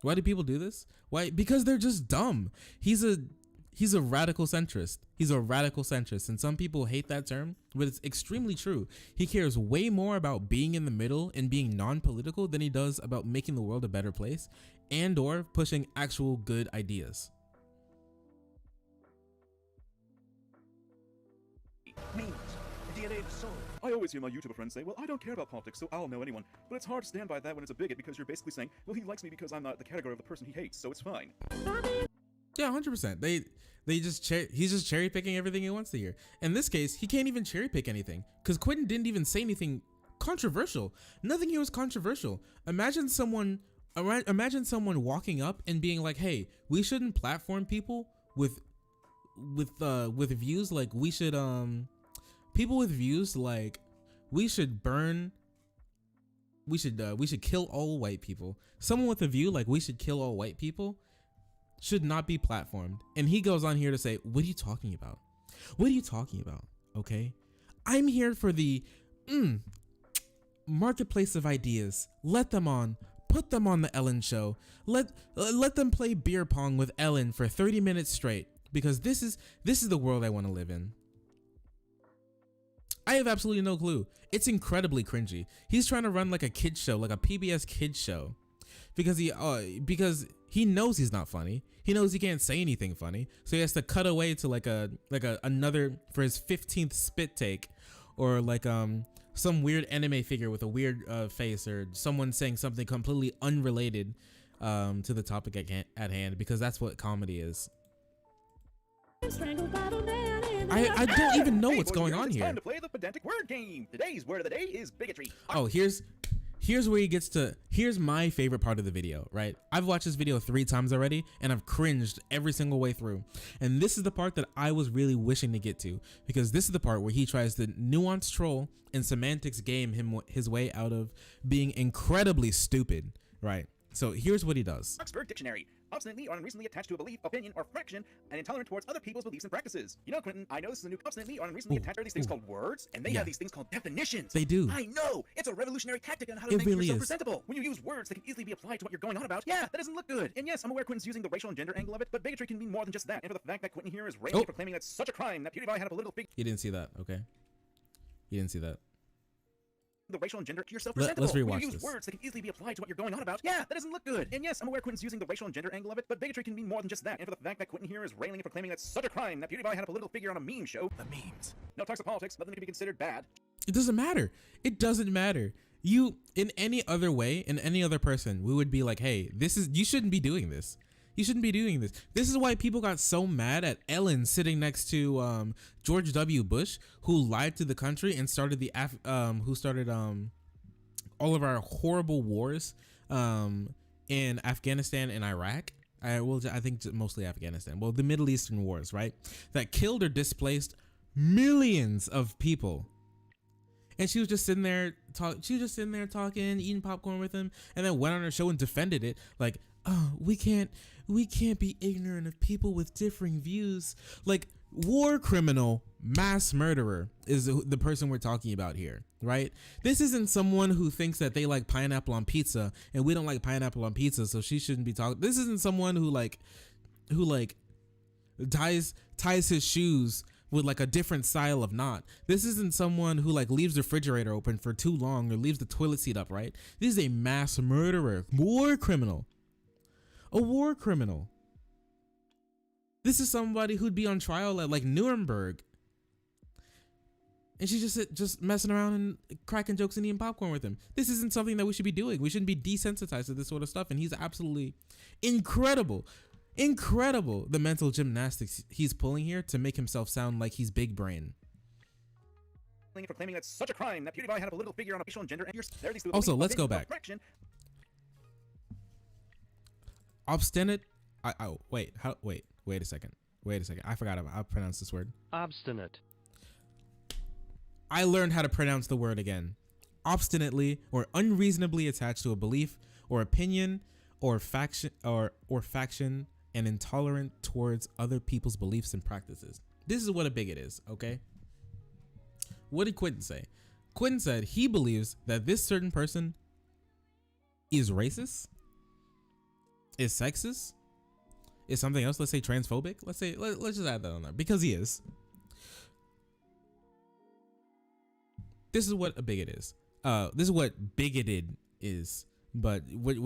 Why do people do this? Why? Because they're just dumb. He's a radical centrist. He's a radical centrist, and some people hate that term, but it's extremely true. He cares way more about being in the middle and being non-political than he does about making the world a better place and or pushing actual good ideas. Memes. The DNA of the soul. I always hear my YouTuber friends say, well, I don't care about politics, so I'll know anyone. But it's hard to stand by that when it's a bigot, because you're basically saying, well, he likes me because I'm not the category of the person he hates, so it's fine. Yeah, 100%. He's just cherry picking everything he wants to hear. In this case, he can't even cherry pick anything because Quentin didn't even say anything controversial. Nothing here was controversial. Imagine someone walking up and being like, "Hey, we shouldn't platform people with views like we should people with views like we should kill all white people." Someone with a view like we should kill all white people should not be platformed. And he goes on here to say, what are you talking about? What are you talking about? Okay. I'm here for the marketplace of ideas. Let them on. Put them on the Ellen show. Let them play beer pong with Ellen for 30 minutes straight, because this is the world I want to live in. I have absolutely no clue. It's incredibly cringy. He's trying to run like a kid show, like a PBS kid show, because he knows he's not funny. He knows he can't say anything funny, so he has to cut away to like another for his 15th spit take, or like some weird anime figure with a weird face, or someone saying something completely unrelated to the topic at hand, because that's what comedy is. I don't even know what's going on here. It's time to play the pedantic word game. Today's word of the day is bigotry. Oh, here's where he gets to, here's my favorite part of the video, right? I've watched this video 3 times already and I've cringed every single way through. And this is the part that I was really wishing to get to, because this is the part where he tries to nuance troll and semantics game his way out of being incredibly stupid, right? So here's what he does. Oxford Dictionary. Obstinately or unreasonably attached to a belief, opinion, or fraction, and intolerant towards other people's beliefs and practices. You know, Quentin, I know this is a new obstinately or unreasonably attached to these things called words, and they have these things called definitions. They do. I know! It's a revolutionary tactic on how to It make really yourself is. presentable. When you use words that can easily be applied to what you're going on about, yeah, that doesn't look good. And yes, I'm aware Quentin's using the racial and gender angle of it, but bigotry can mean more than just that. And for the fact that Quentin here is racially proclaiming that's such a crime that PewDiePie had a political figure. You didn't see that, okay? You didn't see that. The racial and gender to yourself presentable. Let's rewatch when you use this. words that can easily be applied to what you're going on about, yeah, that doesn't look good. And yes, I'm aware Quentin's using the racial and gender angle of it, but bigotry can mean more than just that. And for the fact that Quentin here is railing and proclaiming that's such a crime that PewDiePie had a political figure on a meme show. The memes. No talks of politics, nothing can be considered bad. It doesn't matter. It doesn't matter. You, in any other way, in any other person, we would be like, hey, you shouldn't be doing this. You shouldn't be doing this. This is why people got so mad at Ellen sitting next to George W. Bush, who lied to the country and started all of our horrible wars in Afghanistan and Iraq. I think mostly Afghanistan. Well, the Middle Eastern wars, right? That killed or displaced millions of people. And she was just sitting there talking, eating popcorn with him, and then went on her show and defended it. Like, oh, we can't be ignorant of people with differing views. Like, war criminal, mass murderer is the person we're talking about here, right? This isn't someone who thinks that they like pineapple on pizza and we don't like pineapple on pizza, so she shouldn't be talking. This isn't someone who ties his shoes with like a different style of knot. This isn't someone who like leaves the refrigerator open for too long or leaves the toilet seat up, right? This is a mass murderer, war criminal. a war criminal. This is somebody who'd be on trial at like Nuremberg. And she's just messing around and cracking jokes and eating popcorn with him. This isn't something that we should be doing. We shouldn't be desensitized to this sort of stuff. And he's absolutely incredible. Incredible, the mental gymnastics he's pulling here to make himself sound like he's big brain. For claiming that's such a crime that PewDiePie had a political figure on a racial and gender, and you're Also, let's go back. Obstinate. Wait a second. I forgot how to pronounce this word. Obstinate. I learned how to pronounce the word again. Obstinately or unreasonably attached to a belief or opinion or faction and intolerant towards other people's beliefs and practices. This is what a bigot is, okay? What did Quentin say? Quentin said he believes that this certain person is racist, is sexist, is something else. Let's say transphobic. Let's just add that on there because he is. This is what a bigot is. This is what bigoted is. But what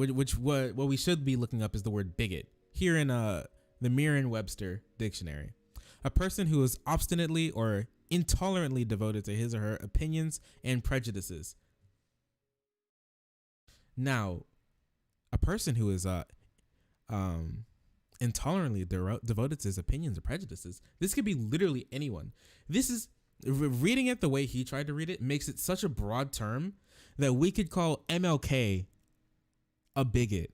we should be looking up is the word bigot here in the Merriam-Webster dictionary. A person who is obstinately or intolerantly devoted to his or her opinions and prejudices. Now, a person who is intolerantly devoted to his opinions or prejudices, this could be literally anyone. This is reading it the way he tried to read it makes it such a broad term that we could call MLK a bigot.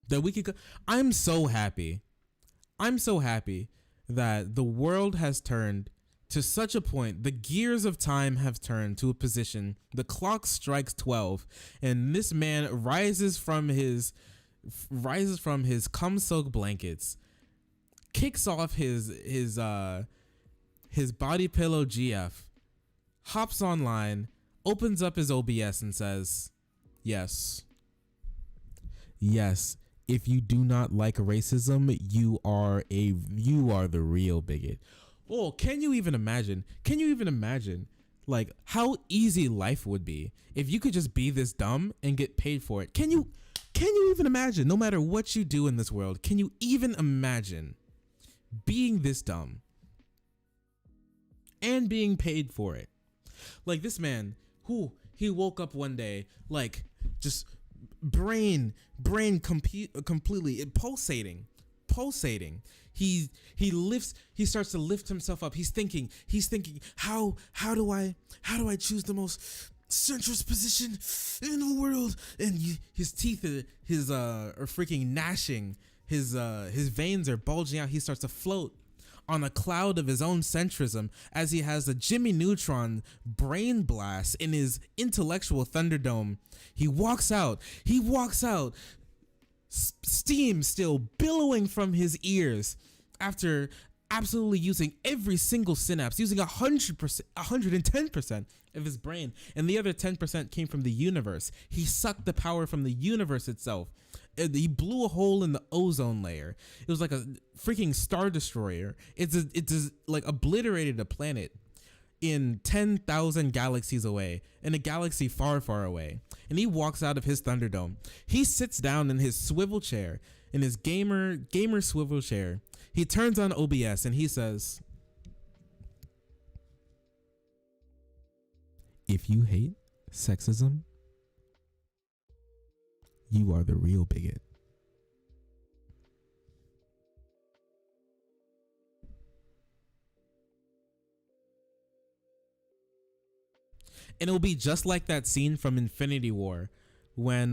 That we could. I'm so happy that the world has turned to such a point. The gears of time have turned to a position. The clock strikes 12, and this man rises from his cum-soaked blankets, kicks off his body pillow GF, hops online, opens up his OBS and says, Yes. If you do not like racism, you are the real bigot. Oh, can you even imagine? Like how easy life would be if you could just be this dumb and get paid for it? Can you even imagine? No matter what you do in this world, can you even imagine being this dumb and being paid for it? Like this man who he woke up one day like just brain completely pulsating. He starts to lift himself up. He's thinking how do I choose the most centrist position in the world? And his teeth are freaking gnashing. His veins are bulging out. He starts to float on a cloud of his own centrism as he has a Jimmy Neutron brain blast in his intellectual Thunderdome. He walks out, steam still billowing from his ears after absolutely using every single synapse, using 100%, 110% of his brain, and the other 10% came from the universe. He sucked the power from the universe itself. He blew a hole in the ozone layer. It was like a freaking star destroyer. It's like obliterated a planet in 10,000 galaxies away, in a galaxy far, far away. And he walks out of his Thunderdome. He sits down in his swivel chair, in his gamer swivel chair. He turns on OBS and he says, "If you hate sexism, you are the real bigot." And it'll be just like that scene from Infinity War when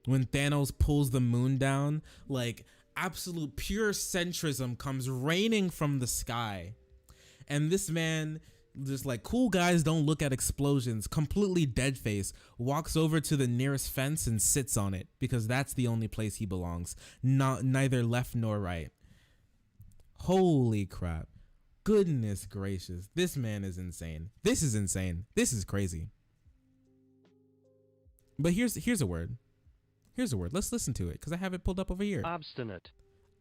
Thanos pulls the moon down, like absolute pure centrism comes raining from the sky. And this man, just like cool guys don't look at explosions, completely dead face, walks over to the nearest fence and sits on it because that's the only place he belongs, neither left nor right. Holy crap. Goodness gracious. This man is insane. This is insane. This is crazy. But here's a word. Here's a word. Let's listen to it because I have it pulled up over here. Obstinate.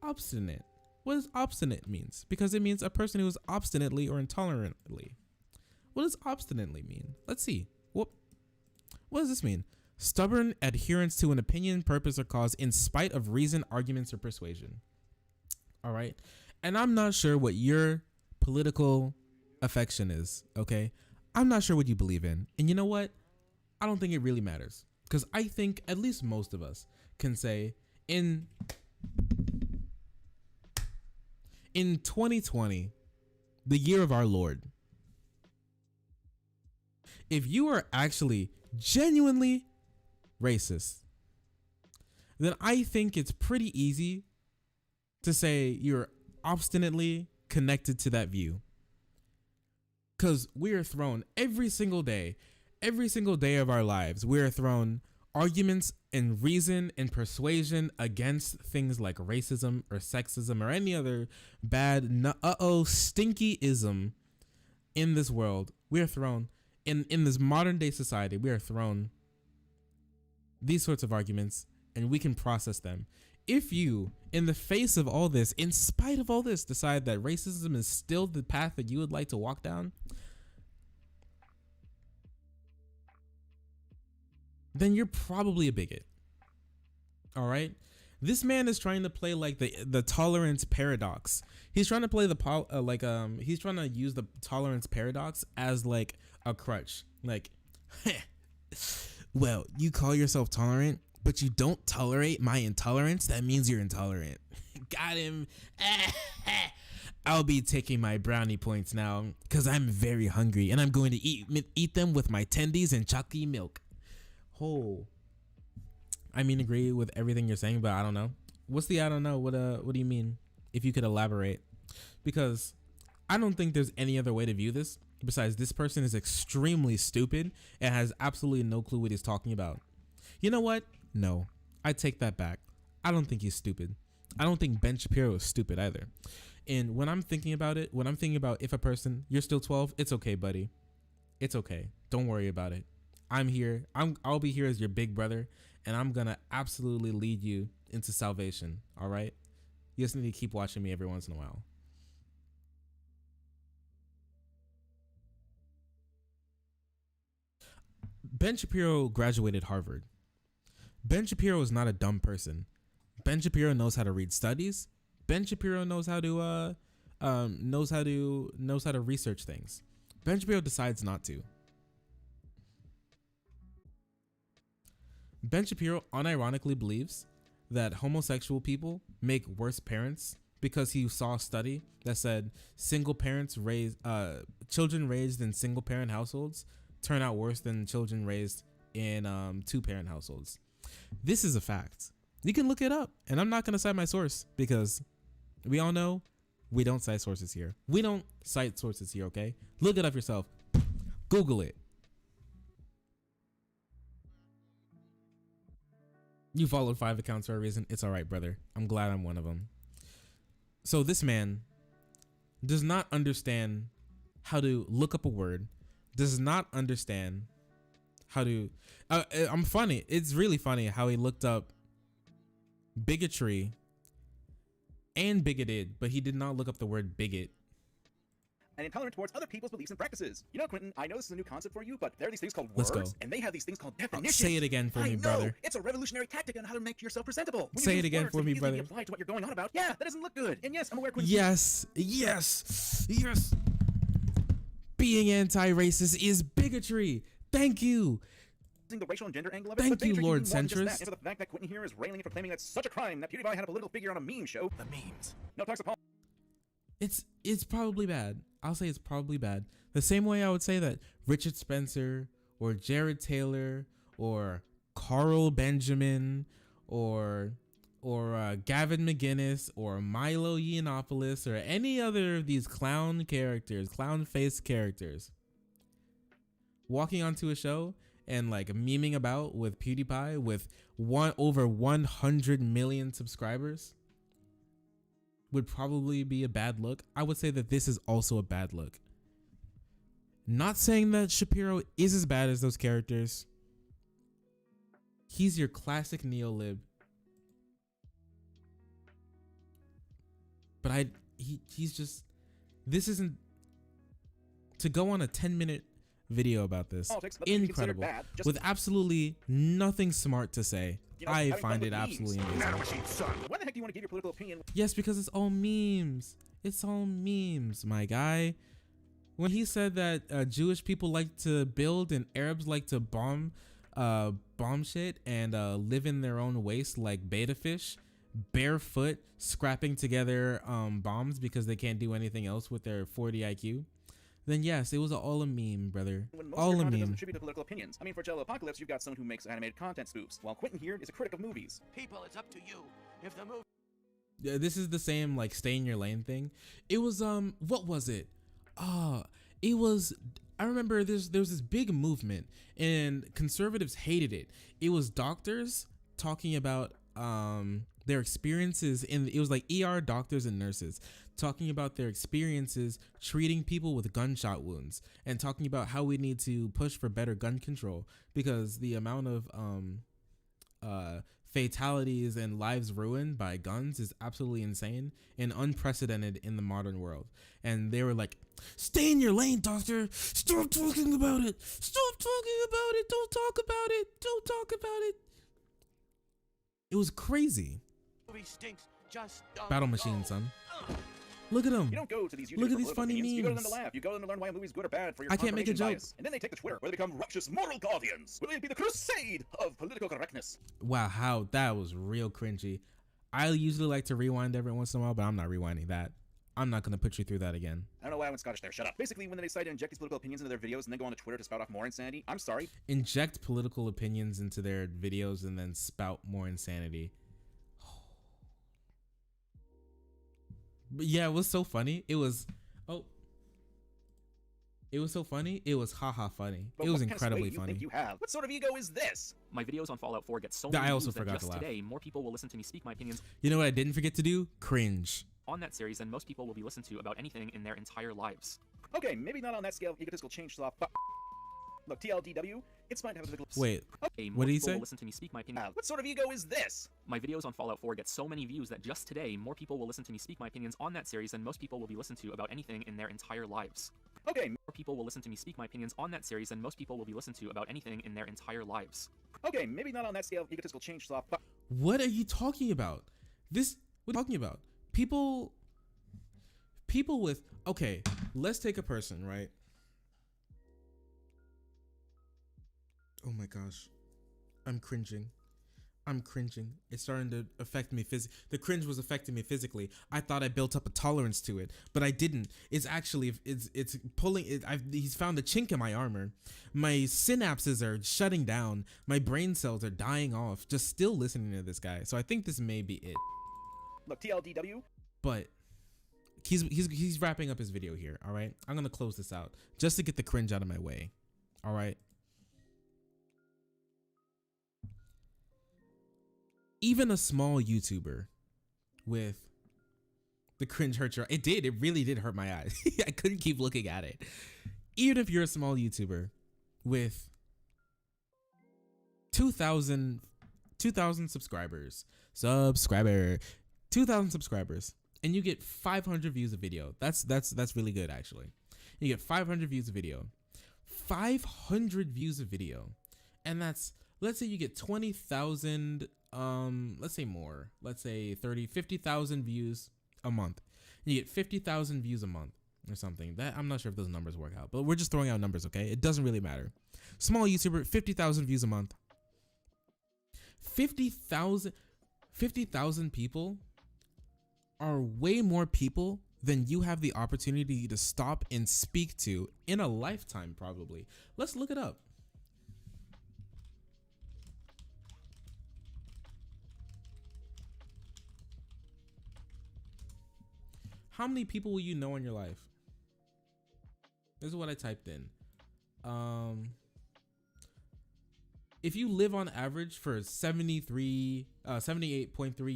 Obstinate. What does obstinate means? Because it means a person who is obstinately or intolerantly. What does obstinately mean? Let's see. What does this mean? stubborn adherence to an opinion, purpose, or cause in spite of reason, arguments, or persuasion. All right. And I'm not sure what your political affection is. Okay. I'm not sure what you believe in. And you know what? I don't think it really matters, because I think at least most of us can say in 2020, the year of our Lord, if you are actually genuinely racist, then I think it's pretty easy to say you're obstinately connected to that view. Because we are thrown every single day of our lives, we are thrown arguments and reason and persuasion against things like racism or sexism or any other bad stinky ism in this world. We are thrown in this modern day society, we are thrown these sorts of arguments, and we can process them. If you, in the face of all this, in spite of all this, decide that racism is still the path that you would like to walk down, then you're probably a bigot. All right. This man is trying to play like the tolerance paradox. He's trying to play he's trying to use the tolerance paradox as like a crutch. Like, well, you call yourself tolerant, but you don't tolerate my intolerance. That means you're intolerant. Got him. I'll be taking my brownie points now because I'm very hungry and I'm going to eat them with my tendies and chalky milk. Oh, I mean, agree with everything you're saying, but I don't know. What's the I don't know? What do you mean? If you could elaborate, because I don't think there's any other way to view this besides this person is extremely stupid and has absolutely no clue what he's talking about. You know what? No, I take that back. I don't think he's stupid. I don't think Ben Shapiro is stupid either. And when I'm thinking about it, if a person, you're still 12, it's okay, buddy. It's okay. Don't worry about it. I'm here. I'll be here as your big brother, and I'm gonna absolutely lead you into salvation. All right. You just need to keep watching me every once in a while. Ben Shapiro graduated Harvard. Ben Shapiro is not a dumb person. Ben Shapiro knows how to read studies. Ben Shapiro knows how to research things. Ben Shapiro decides not to. Ben Shapiro unironically believes that homosexual people make worse parents because he saw a study that said children raised in single parent households turn out worse than children raised in 2-parent households. This is a fact. You can look it up, and I'm not going to cite my source because we all know we don't cite sources here. We don't cite sources here, okay? Look it up yourself. Google it. You followed 5 accounts for a reason. It's all right, brother. I'm glad I'm one of them. So this man does not understand how to look up a word, does not understand how to... I'm funny. It's really funny how he looked up bigotry and bigoted, but he did not look up the word bigot. And intolerant towards other people's beliefs and practices. You know, Quentin, I know this is a new concept for you, but there are these things called Let's words, go. and they have these things called definitions. Say it again for me, brother. It's a revolutionary tactic on how to make yourself presentable. When Say you it use again words for that me, easily brother. apply to what you're going on about. Yeah, that doesn't look good. And yes, I'm aware, Quentin. Yes. Being anti-racist is bigotry. Thank you. The racial and gender angle of it. Thank but you, bigotry Lord can be more than just Centrist. that. It's the fact that Quentin here is railing and proclaiming that's such a crime that PewDiePie had a political figure on a meme show. The memes. No talks of Paul. It's probably bad. I'll say it's probably bad. The same way I would say that Richard Spencer or Jared Taylor or Carl Benjamin or Gavin McGinnis or Milo Yiannopoulos or any other of these clown-faced characters walking onto a show and like memeing about with PewDiePie with over 100 million subscribers would probably be a bad look. I would say that this is also a bad look. Not saying that Shapiro is as bad as those characters. He's your classic neo-lib. But he's just, this isn't, to go on a 10-minute video about this. Politics, but they should be considered Incredible. bad, just- With absolutely nothing smart to say. You know, I having fun find with it memes. absolutely amazing. Why the heck do you want to give your political opinion? Yes, because it's all memes. It's all memes, my guy. When he said that Jewish people like to build and Arabs like to bomb shit and live in their own waste like beta fish, barefoot, scrapping together bombs because they can't do anything else with their 40 IQ, then yes, it was all a meme, brother. When most All of your a content doesn't meme. attribute to political opinions. I mean, for Jello Apocalypse, you've got someone who makes animated content spoofs, while Quentin here is a critic of movies. People, it's up to you. If the movie Yeah, this is the same like stay in your lane thing. It was what was it? It was, I remember there was this big movement and conservatives hated it. It was doctors talking about their experiences it was like ER doctors and nurses talking about their experiences treating people with gunshot wounds and talking about how we need to push for better gun control because the amount of fatalities and lives ruined by guns is absolutely insane and unprecedented in the modern world. And they were like, stay in your lane, doctor. Stop talking about it. Stop talking about it. Don't talk about it. Don't talk about it. It was crazy. stinks, just don't Battle go. machine, son. Look at him. You don't go to these YouTubers Look at for these political funny opinions. You go to them to memes. laugh. You go to them to learn why a movie's good or bad for your I can't make a confirmation joke. bias. And then they take to Twitter, where they become righteous moral guardians. Will it be the crusade of political correctness? Wow, how that was real cringy. I usually like to rewind every once in a while, but I'm not rewinding that. I'm not gonna put you through that again. I don't know why I went Scottish there. Shut up. Basically, when they decide to inject these political opinions into their videos and then go onto Twitter to spout off more insanity, I'm sorry. Inject political opinions into their videos and then spout more insanity. But yeah, it was so funny. It was so funny. It was haha funny. But It was what kind of incredibly sway do you funny. think you have? What sort of ego is this? My videos on Fallout 4 get so I many also views that forgot to just laugh. today, more people will listen to me speak my opinions You know what I didn't forget to do? Cringe. on that series than most people will be listened to about anything in their entire lives. Okay, maybe not on that scale of egotistical change slop, but look, TLDW, it's fine to have a political. Wait, Okay, What more did he people say? will listen to me speak my opinions. What sort of ego is this? My videos on Fallout 4 get so many views that just today, more people will listen to me speak my opinions on that series than most people will be listened to about anything in their entire lives. Okay, More people will listen to me speak my opinions on that series than most people will be listened to about anything in their entire lives. okay, maybe not on that scale of egotistical change slop, but what are you talking about? What are you talking about? People with, okay, let's take a person, right? Oh my gosh. I'm cringing. It's starting to affect me physically. The cringe was affecting me physically. I thought I built up a tolerance to it, but I didn't. It's actually, it's pulling it. He's found a chink in my armor. My synapses are shutting down. My brain cells are dying off. Just still listening to this guy. So I think this may be it. look, TLDW, But he's wrapping up his video here. All right. I'm going to close this out just to get the cringe out of my way. All right. Even a small YouTuber with the cringe hurt your, it really did hurt my eyes. I couldn't keep looking at it. Even if you're a small YouTuber with 2,000 subscribers, 2,000 subscribers, and you get 500 views a video. That's really good, actually. You get 500 views a video. 500 views a video. And that's, let's say you get 20,000, let's say more. Let's say 30, 50,000 views a month. You get 50,000 views a month or something. That, I'm not sure if those numbers work out, but we're just throwing out numbers, okay? It doesn't really matter. Small YouTuber, 50,000 views a month. 50,000 people are way more people than you have the opportunity to stop and speak to in a lifetime, probably. Let's look it up. How many people will you know in your life? This is what I typed in. If you live on average for 78.3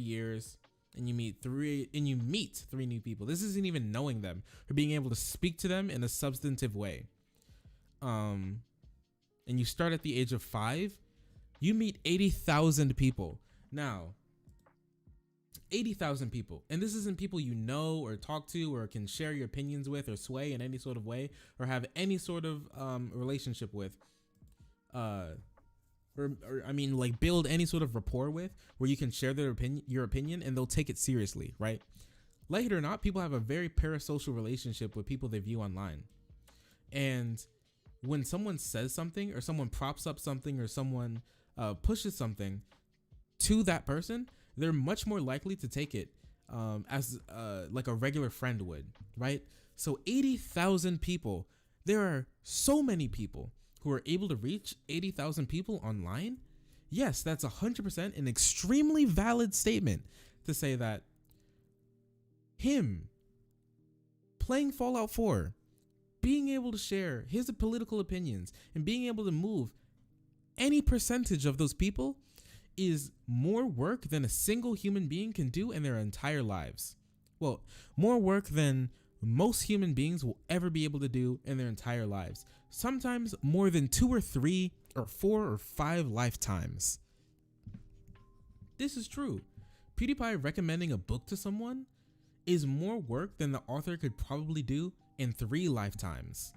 years and you meet three new people, this isn't even knowing them or being able to speak to them in a substantive way. And you start at the age of 5, you meet 80,000 people. Now, 80,000 people. And this isn't people you know or talk to or can share your opinions with or sway in any sort of way or have any sort of relationship with. Or I mean, like, build any sort of rapport with where you can share your opinion and they'll take it seriously, right? Like it or not, people have a very parasocial relationship with people they view online. And when someone says something or someone props up something or someone pushes something to that person, they're much more likely to take it as like a regular friend would, right? So 80,000 people, there are so many people who are able to reach 80,000 people online. Yes, that's 100% an extremely valid statement to say that him playing Fallout 4, being able to share his political opinions and being able to move any percentage of those people is more work than a single human being can do in their entire lives. Well, more work than most human beings will ever be able to do in their entire lives. Sometimes more than 2 or 3 or 4 or 5 lifetimes. This is true. PewDiePie recommending a book to someone is more work than the author could probably do in 3 lifetimes.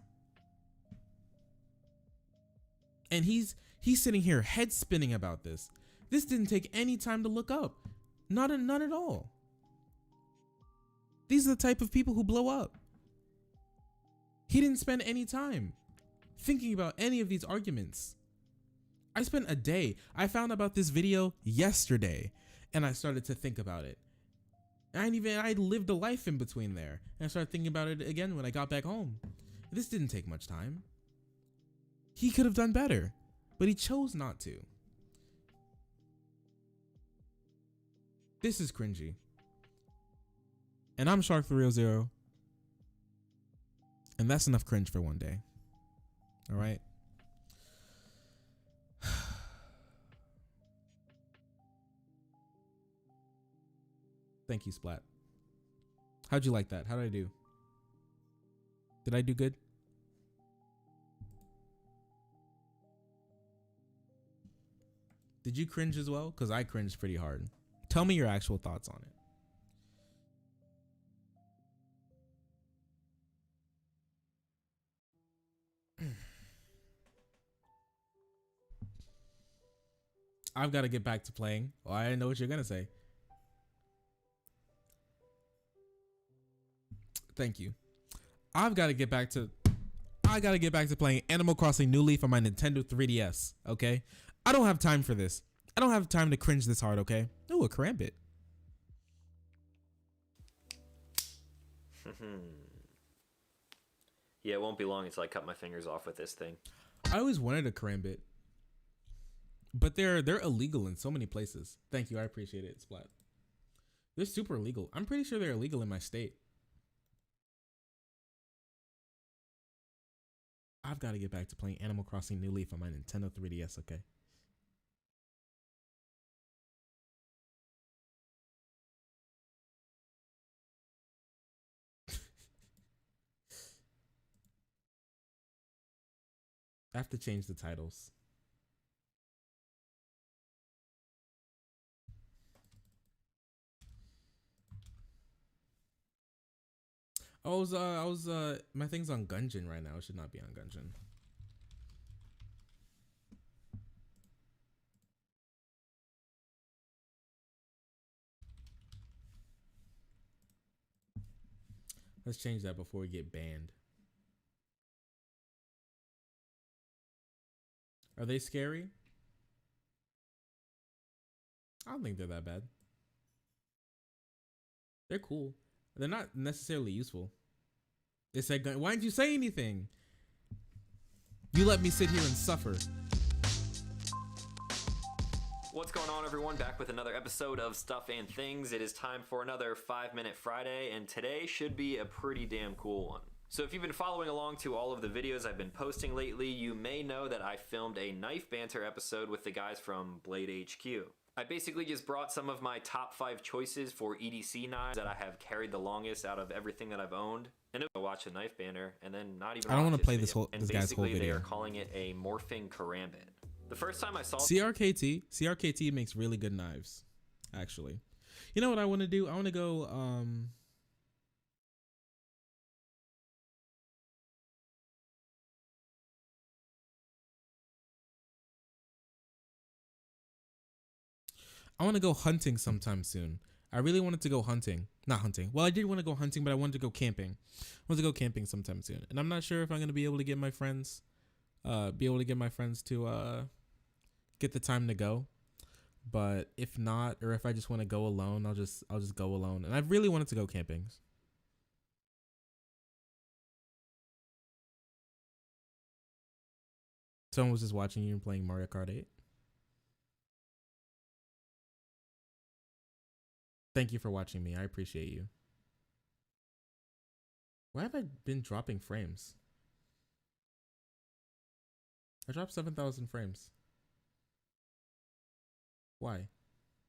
And he's sitting here head spinning about this. This didn't take any time to look up. None at all. These are the type of people who blow up. He didn't spend any time thinking about any of these arguments. I spent a day. I found about this video yesterday and I started to think about it. I lived a life in between there and I started thinking about it again when I got back home. This didn't take much time. He could have done better, but he chose not to. This is cringy. And I'm Shark300. And that's enough cringe for one day. All right. Thank you, Splat. How'd you like that? How did I do? Did I do good? Did you cringe as well? Because I cringed pretty hard. Tell me your actual thoughts on it. I've got to get back to playing. Oh, I know what you're going to say. Thank you. I got to get back to playing Animal Crossing New Leaf on my Nintendo 3DS, okay? I don't have time for this. I don't have time to cringe this hard, okay? Oh, a Karambit. Yeah, it won't be long until I cut my fingers off with this thing. I always wanted a Karambit. But they're illegal in so many places. Thank you, I appreciate it, Splat. They're super illegal. I'm pretty sure they're illegal in my state. I've got to get back to playing Animal Crossing New Leaf on my Nintendo 3DS, okay? I have to change the titles. My thing's on Gungeon right now. It should not be on Gungeon. Let's change that before we get banned. Are they scary? I don't think they're that bad. They're cool. They're not necessarily useful. They said, why didn't you say anything? You let me sit here and suffer. What's going on, everyone? Back with another episode of Stuff and Things. It is time for another 5-Minute Friday, and today should be a pretty damn cool one. So if you've been following along to all of the videos I've been posting lately, you may know that I filmed a knife banter episode with the guys from Blade HQ. I basically just brought some of my top 5 choices for EDC knives that I have carried the longest out of everything that I've owned. And I watch a knife banter and then not even. I don't want to play this this whole and this guy's whole basically they video. are calling it a morphing karambit. The first time I saw CRKT makes really good knives, actually. You know what I want to do? I want to go. I want to go hunting sometime soon. I really wanted to go hunting. Not hunting. Well, I did want to go hunting, but I wanted to go camping. I want to go camping sometime soon. And I'm not sure if I'm going to be able to get my friends to get the time to go. But if not, or if I just want to go alone, I'll just go alone. And I really wanted to go camping. Someone was just watching you and playing Mario Kart 8. Thank you for watching me. I appreciate you. Why have I been dropping frames? I dropped 7,000 frames. Why?